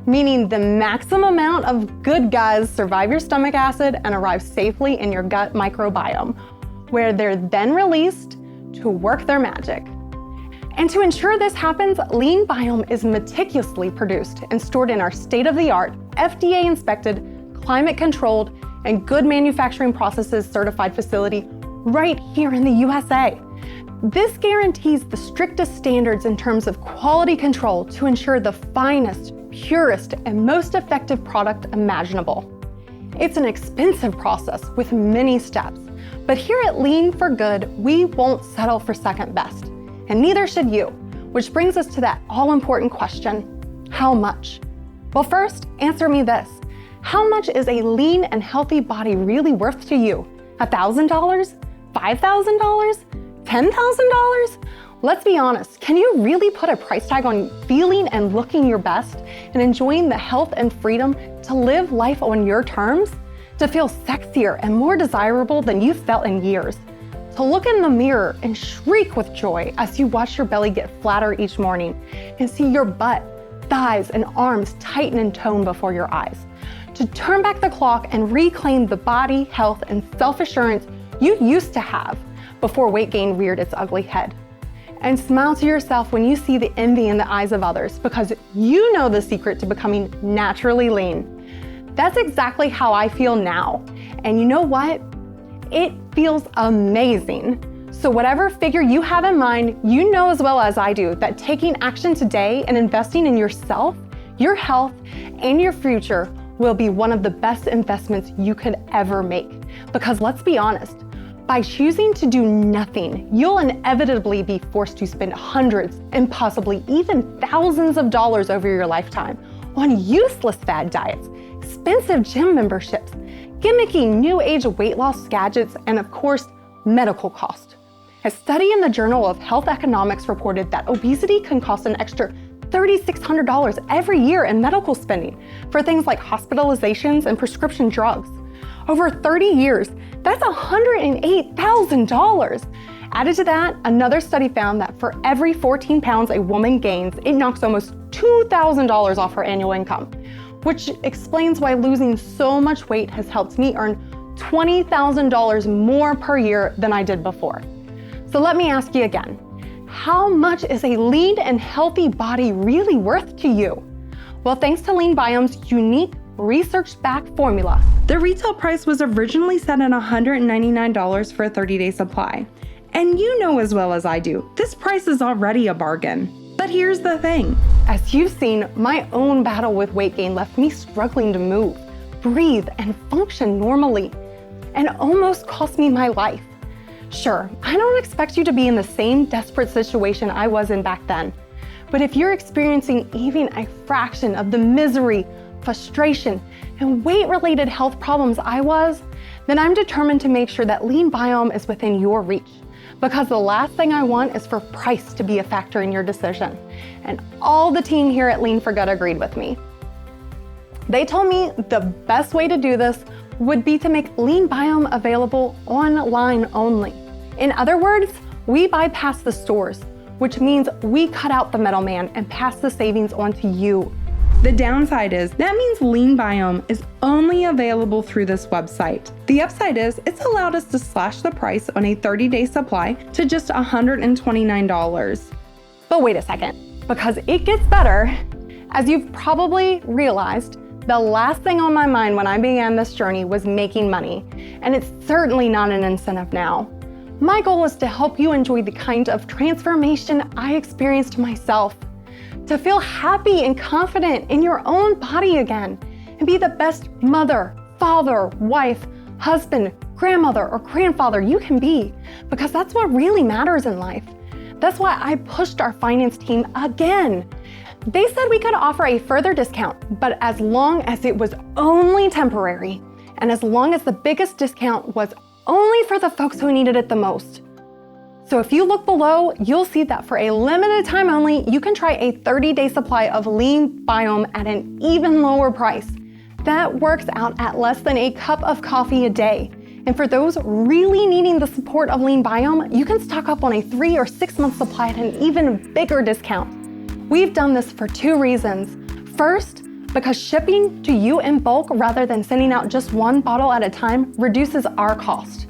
meaning the maximum amount of good guys survive your stomach acid and arrive safely in your gut microbiome, where they're then released to work their magic. And to ensure this happens, Lean Biome is meticulously produced and stored in our state-of-the-art, FDA-inspected, climate-controlled, and good manufacturing processes certified facility right here in the USA. This guarantees the strictest standards in terms of quality control to ensure the finest, purest, and most effective product imaginable. It's an expensive process with many steps, but here at Lean for Good, we won't settle for second best. And neither should you, which brings us to that all-important question, how much? Well, first, answer me this. How much is a lean and healthy body really worth to you? $1,000? $5,000? $10,000? Let's be honest, can you really put a price tag on feeling and looking your best and enjoying the health and freedom to live life on your terms? To feel sexier and more desirable than you've felt in years? To look in the mirror and shriek with joy as you watch your belly get flatter each morning and see your butt, thighs, and arms tighten and tone before your eyes. To turn back the clock and reclaim the body, health, and self-assurance you used to have before weight gain reared its ugly head. And smile to yourself when you see the envy in the eyes of others because you know the secret to becoming naturally lean. That's exactly how I feel now. And you know what? It feels amazing. So whatever figure you have in mind, you know as well as I do that taking action today and investing in yourself, your health, and your future will be one of the best investments you could ever make. Because let's be honest, by choosing to do nothing, you'll inevitably be forced to spend hundreds and possibly even thousands of dollars over your lifetime on useless fad diets, expensive gym memberships, gimmicky new age weight loss gadgets, and of course, medical cost. A study in the Journal of Health Economics reported that obesity can cost an extra $3,600 every year in medical spending for things like hospitalizations and prescription drugs. Over 30 years, that's $108,000. Added to that, another study found that for every 14 pounds a woman gains, it knocks almost $2,000 off her annual income, which explains why losing so much weight has helped me earn $20,000 more per year than I did before. So let me ask you again, how much is a lean and healthy body really worth to you? Well, thanks to Lean Biome's unique research-backed formula. The retail price was originally set at $199 for a 30-day supply. And you know as well as I do, this price is already a bargain. But here's the thing. As you've seen, my own battle with weight gain left me struggling to move, breathe, and function normally, and almost cost me my life. Sure, I don't expect you to be in the same desperate situation I was in back then. But if you're experiencing even a fraction of the misery, frustration, and weight-related health problems I was, then I'm determined to make sure that Lean Biome is within your reach. Because the last thing I want is for price to be a factor in your decision. And all the team here at Lean for Good agreed with me. They told me the best way to do this would be to make Lean Biome available online only. In other words, we bypass the stores, which means we cut out the middleman and pass the savings on to you. The downside is that means Lean Biome is only available through this website. The upside is it's allowed us to slash the price on a 30-day supply to just $129. But wait a second, because it gets better. As you've probably realized, the last thing on my mind when I began this journey was making money, and it's certainly not an incentive now. My goal is to help you enjoy the kind of transformation I experienced myself. To feel happy and confident in your own body again, and be the best mother, father, wife, husband, grandmother, or grandfather you can be, because that's what really matters in life. That's why I pushed our finance team again. They said we could offer a further discount, but as long as it was only temporary, and as long as the biggest discount was only for the folks who needed it the most. So if you look below, you'll see that for a limited time only, you can try a 30-day supply of Lean Biome at an even lower price. That works out at less than a cup of coffee a day. And for those really needing the support of Lean Biome, you can stock up on a 3 or 6 month supply at an even bigger discount. We've done this for 2 reasons. First, because shipping to you in bulk rather than sending out just one bottle at a time reduces our cost.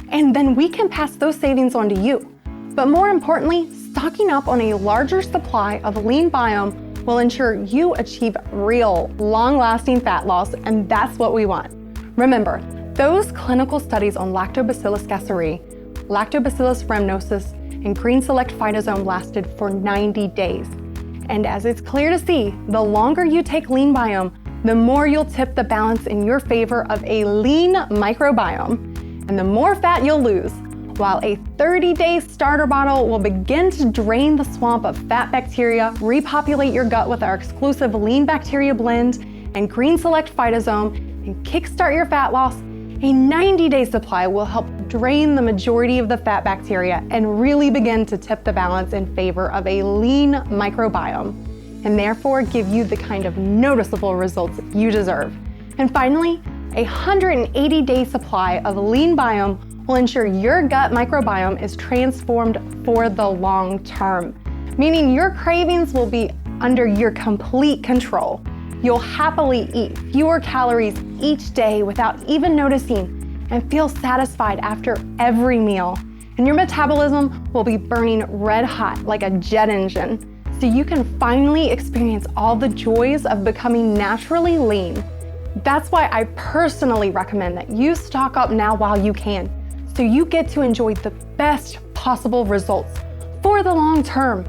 And then we can pass those savings on to you. But more importantly, stocking up on a larger supply of Lean Biome will ensure you achieve real, long-lasting fat loss, and that's what we want. Remember, those clinical studies on Lactobacillus gasseri, Lactobacillus rhamnosus, and Green Select Phytosome lasted for 90 days. And as it's clear to see, the longer you take Lean Biome, the more you'll tip the balance in your favor of a lean microbiome, and the more fat you'll lose, while a 30-day starter bottle will begin to drain the swamp of fat bacteria, repopulate your gut with our exclusive Lean Bacteria Blend and Green Select Phytosome, and kickstart your fat loss. A 90-day supply will help drain the majority of the fat bacteria and really begin to tip the balance in favor of a lean microbiome, and therefore give you the kind of noticeable results you deserve. And finally, a 180-day supply of Lean Biome will ensure your gut microbiome is transformed for the long term, meaning your cravings will be under your complete control. You'll happily eat fewer calories each day without even noticing and feel satisfied after every meal. And your metabolism will be burning red hot like a jet engine, so you can finally experience all the joys of becoming naturally lean. That's why I personally recommend that you stock up now while you can, so you get to enjoy the best possible results for the long term.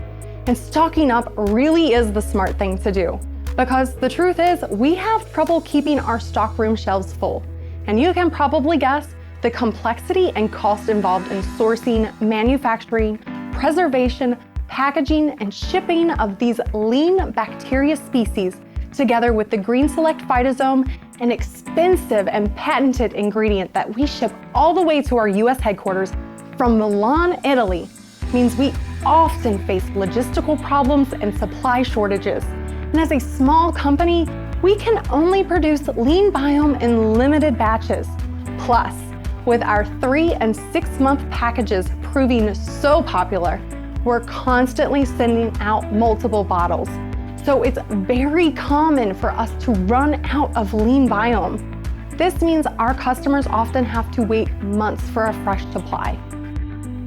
And stocking up really is the smart thing to do. Because the truth is, we have trouble keeping our stockroom shelves full. And you can probably guess the complexity and cost involved in sourcing, manufacturing, preservation, packaging, and shipping of these lean bacteria species, together with the Green Select Phytosome, an expensive and patented ingredient that we ship all the way to our US headquarters from Milan, Italy, means we often face logistical problems and supply shortages. And as a small company, we can only produce Lean Biome in limited batches. Plus, with our 3 and 6 month packages proving so popular, we're constantly sending out multiple bottles. So it's very common for us to run out of Lean Biome. This means our customers often have to wait months for a fresh supply.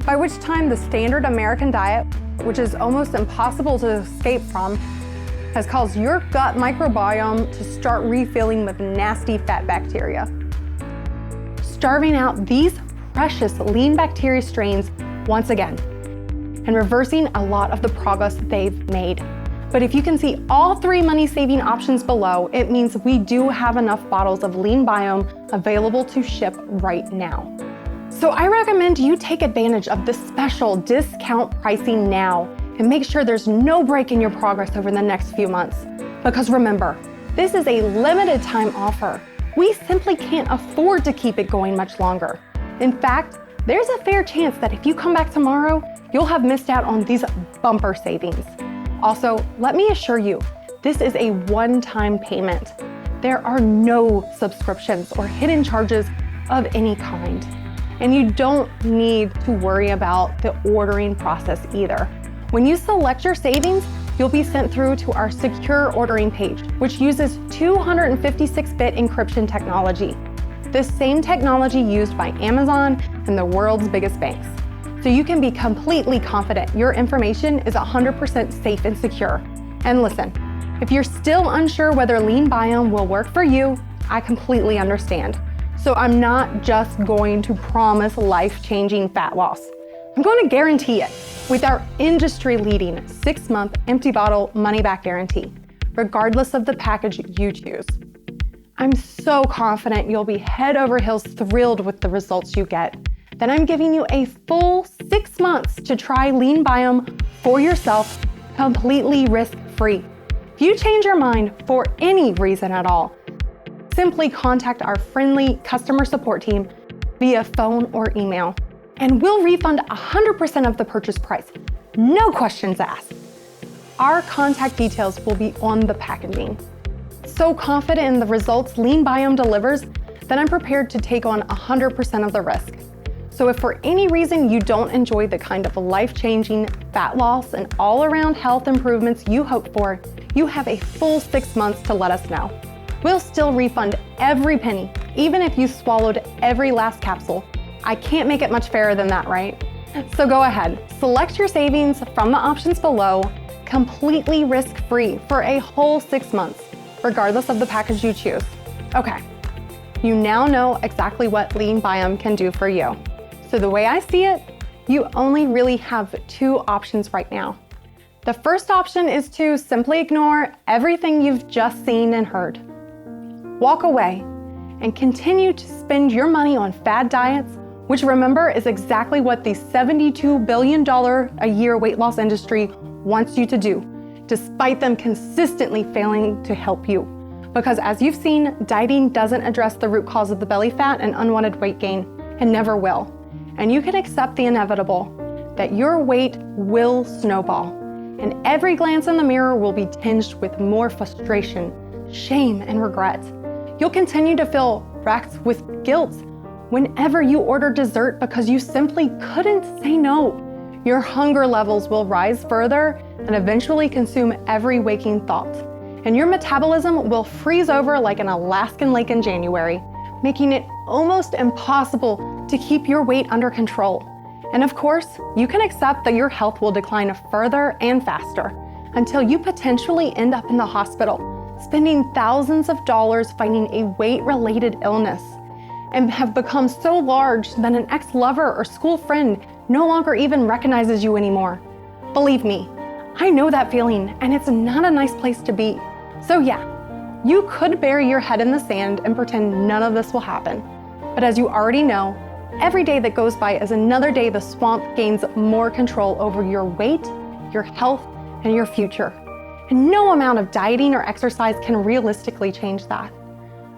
By which time the standard American diet, which is almost impossible to escape from, has caused your gut microbiome to start refilling with nasty fat bacteria, starving out these precious lean bacteria strains once again, and reversing a lot of the progress they've made. But if you can see all 3 money-saving options below, it means we do have enough bottles of Lean Biome available to ship right now. So I recommend you take advantage of this special discount pricing now and make sure there's no break in your progress over the next few months. Because remember, this is a limited time offer. We simply can't afford to keep it going much longer. In fact, there's a fair chance that if you come back tomorrow, you'll have missed out on these bumper savings. Also, let me assure you, this is a one-time payment. There are no subscriptions or hidden charges of any kind. And you don't need to worry about the ordering process either. When you select your savings, you'll be sent through to our secure ordering page, which uses 256-bit encryption technology, the same technology used by Amazon and the world's biggest banks. So you can be completely confident your information is 100% safe and secure. And listen, if you're still unsure whether Lean Biome will work for you, I completely understand. So I'm not just going to promise life-changing fat loss. I'm going to guarantee it with our industry-leading 6-month empty bottle money-back guarantee, regardless of the package you choose. I'm so confident you'll be head over heels thrilled with the results you get. then I'm giving you a full 6 months to try Lean Biome for yourself, completely risk-free. If you change your mind for any reason at all, simply contact our friendly customer support team via phone or email, and we'll refund 100% of the purchase price. No questions asked. Our contact details will be on the packaging. So confident in the results Lean Biome delivers that I'm prepared to take on 100% of the risk. So if for any reason you don't enjoy the kind of life-changing fat loss and all-around health improvements you hope for, you have a full 6 months to let us know. We'll still refund every penny, even if you swallowed every last capsule. I can't make it much fairer than that, right? So go ahead, select your savings from the options below, completely risk-free for a whole 6 months, regardless of the package you choose. Okay, you now know exactly what Lean Biome can do for you. So the way I see it, you only really have 2 options right now. The first option is to simply ignore everything you've just seen and heard. Walk away and continue to spend your money on fad diets, which remember is exactly what the $72 billion a year weight loss industry wants you to do, despite them consistently failing to help you. Because as you've seen, dieting doesn't address the root cause of the belly fat and unwanted weight gain, and never will. And you can accept the inevitable, that your weight will snowball, and every glance in the mirror will be tinged with more frustration, shame, and regret. You'll continue to feel racked with guilt whenever you order dessert because you simply couldn't say no. Your hunger levels will rise further and eventually consume every waking thought. And your metabolism will freeze over like an Alaskan lake in January, making it almost impossible to keep your weight under control. And of course, you can accept that your health will decline further and faster until you potentially end up in the hospital, spending thousands of dollars fighting a weight-related illness, and have become so large that an ex-lover or school friend no longer even recognizes you anymore. Believe me, I know that feeling, and it's not a nice place to be. So yeah, you could bury your head in the sand and pretend none of this will happen. But as you already know, every day that goes by is another day the swamp gains more control over your weight, your health, and your future. And no amount of dieting or exercise can realistically change that.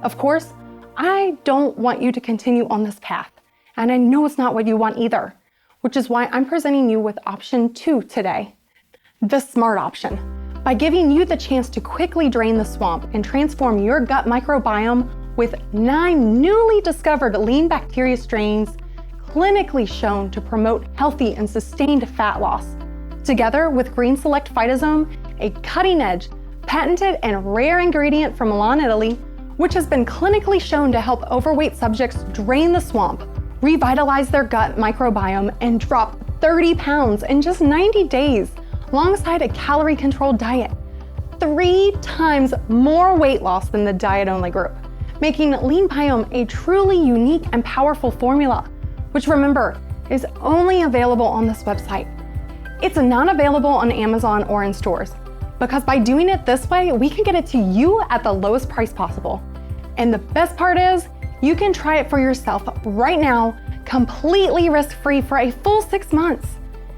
Of course, I don't want you to continue on this path, and I know it's not what you want either, which is why I'm presenting you with option 2 today, the smart option. By giving you the chance to quickly drain the swamp and transform your gut microbiome with 9 newly discovered lean bacteria strains clinically shown to promote healthy and sustained fat loss. Together with Green Select Phytosome, a cutting-edge, patented and rare ingredient from Milan, Italy, which has been clinically shown to help overweight subjects drain the swamp, revitalize their gut microbiome, and drop 30 pounds in just 90 days, alongside a calorie-controlled diet. 3 times more weight loss than the diet-only group, making Lean Biome a truly unique and powerful formula, which remember, is only available on this website. It's not available on Amazon or in stores, because by doing it this way, we can get it to you at the lowest price possible. And the best part is, you can try it for yourself right now, completely risk-free for a full 6 months.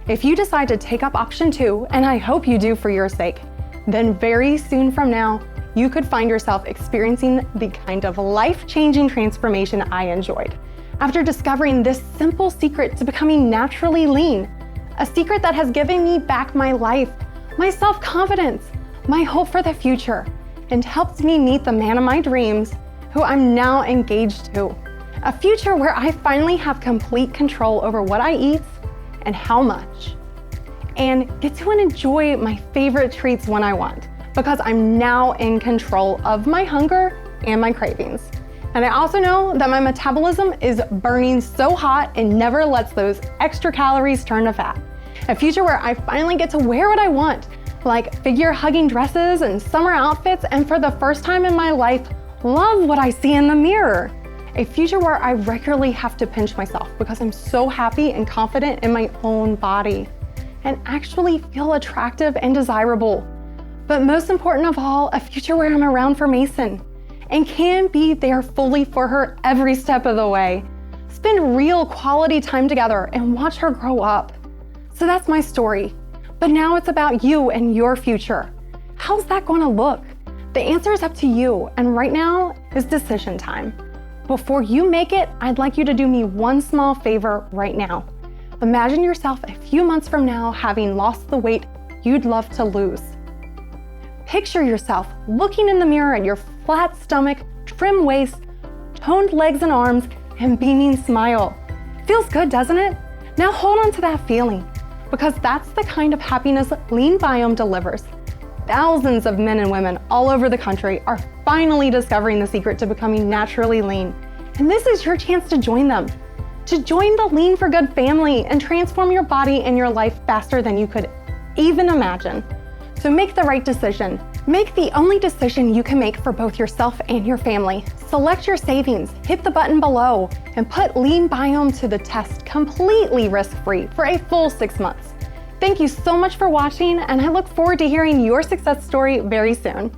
If you decide to take up option 2, and I hope you do for your sake, then very soon from now, you could find yourself experiencing the kind of life-changing transformation I enjoyed after discovering this simple secret to becoming naturally lean, a secret that has given me back my life, my self-confidence, my hope for the future, and helped me meet the man of my dreams, who I'm now engaged to. A future where I finally have complete control over what I eat and how much, and get to enjoy my favorite treats when I want, because I'm now in control of my hunger and my cravings. And I also know that my metabolism is burning so hot it never lets those extra calories turn to fat. A future where I finally get to wear what I want, like figure-hugging dresses and summer outfits, and for the first time in my life, love what I see in the mirror. A future where I regularly have to pinch myself because I'm so happy and confident in my own body, and actually feel attractive and desirable. But most important of all, a future where I'm around for Mason and can be there fully for her every step of the way. spend real quality time together, and watch her grow up. So that's my story. But now it's about you and your future. How's that going to look? The answer is up to you, and right now is decision time. Before you make it, I'd like you to do me one small favor right now. Imagine yourself a few months from now having lost the weight you'd love to lose. Picture yourself looking in the mirror at your flat stomach, trim waist, toned legs and arms, and beaming smile. Feels good, doesn't it? Now hold on to that feeling, because that's the kind of happiness Lean Biome delivers. Thousands of men and women all over the country are finally discovering the secret to becoming naturally lean. And this is your chance to join them. To join the Lean for Good family and transform your body and your life faster than you could even imagine. So make the right decision. Make the only decision you can make for both yourself and your family. Select your savings, hit the button below, and put Lean Biome to the test completely risk-free for a full 6 months. Thank you so much for watching, and I look forward to hearing your success story very soon.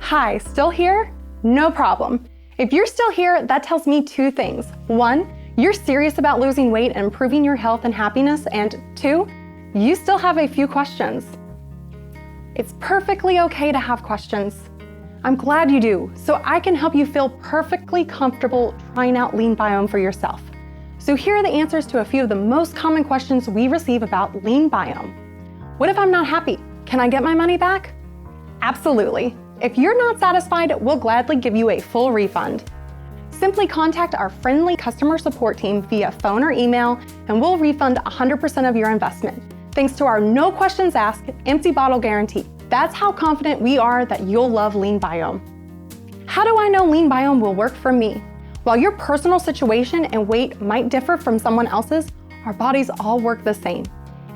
Hi, still here? No problem. If you're still here, that tells me 2 things. 1, you're serious about losing weight and improving your health and happiness, and 2, you still have a few questions. It's perfectly okay to have questions. I'm glad you do, so I can help you feel perfectly comfortable trying out Lean Biome for yourself. So here are the answers to a few of the most common questions we receive about Lean Biome. What if I'm not happy? Can I get my money back? Absolutely. If you're not satisfied, we'll gladly give you a full refund. Simply contact our friendly customer support team via phone or email, and we'll refund 100% of your investment, thanks to our no questions asked, empty bottle guarantee. That's how confident we are that you'll love Lean Biome. How do I know Lean Biome will work for me? While your personal situation and weight might differ from someone else's, our bodies all work the same.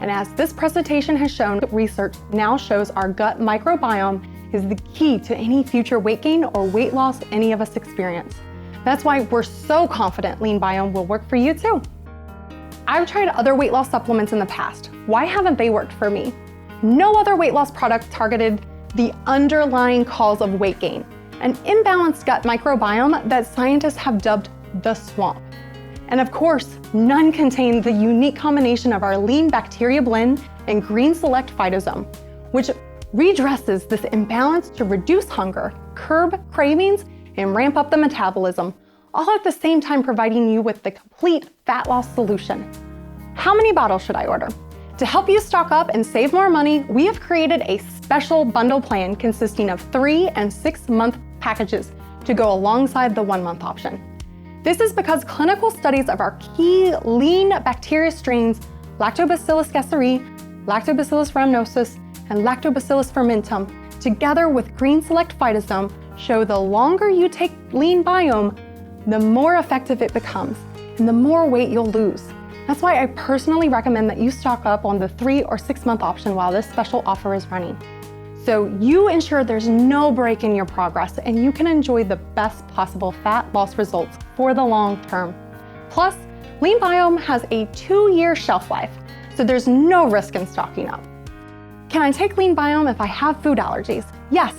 And as this presentation has shown, research now shows our gut microbiome is the key to any future weight gain or weight loss any of us experience. That's why we're so confident Lean Biome will work for you too. I've tried other weight loss supplements in the past. Why haven't they worked for me? No other weight loss product targeted the underlying cause of weight gain, an imbalanced gut microbiome that scientists have dubbed the swamp. And of course, none contain the unique combination of our lean bacteria blend and green select phytosome, which redresses this imbalance to reduce hunger, curb cravings, and ramp up the metabolism, all at the same time providing you with the complete fat loss solution. How many bottles should I order? To help you stock up and save more money, we have created a special bundle plan consisting of 3 and 6 month packages to go alongside the 1 month option. This is because clinical studies of our key lean bacteria strains, Lactobacillus gasseri, Lactobacillus rhamnosus, and Lactobacillus fermentum, together with green select phytosome, show the longer you take Lean Biome, the more effective it becomes, and the more weight you'll lose. That's why I personally recommend that you stock up on the 3 or 6 month option while this special offer is running. So you ensure there's no break in your progress and you can enjoy the best possible fat loss results for the long term. Plus, Lean Biome has a 2-year shelf life, so there's no risk in stocking up. Can I take Lean Biome if I have food allergies? Yes.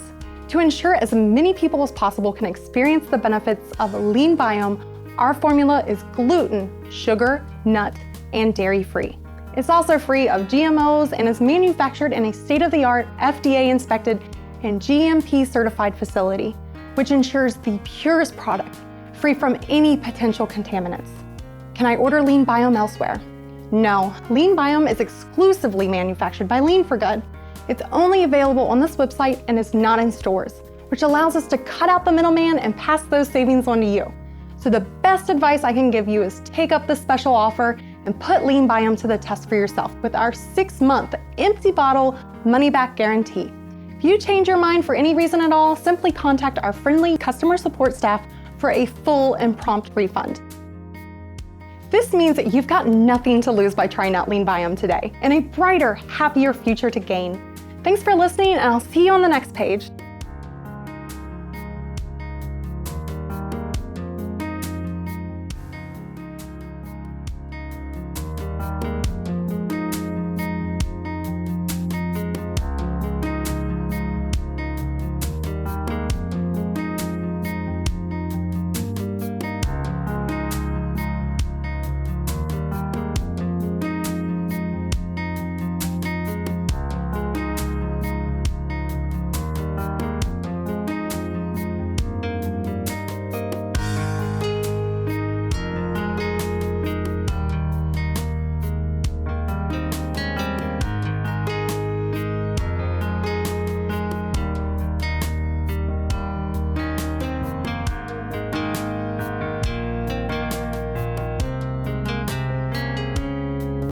To ensure as many people as possible can experience the benefits of Lean Biome, our formula is gluten, sugar, nut, and dairy-free. It's also free of GMOs and is manufactured in a state-of-the-art, FDA-inspected, and GMP-certified facility, which ensures the purest product, free from any potential contaminants. Can I order Lean Biome elsewhere? No, Lean Biome is exclusively manufactured by Lean for Good. It's only available on this website and is not in stores, which allows us to cut out the middleman and pass those savings on to you. So the best advice I can give you is take up this special offer and put Lean Biome to the test for yourself with our 6-month empty bottle money-back guarantee. If you change your mind for any reason at all, simply contact our friendly customer support staff for a full and prompt refund. This means that you've got nothing to lose by trying out Lean Biome today and a brighter, happier future to gain. Thanks for listening, and I'll see you on the next page.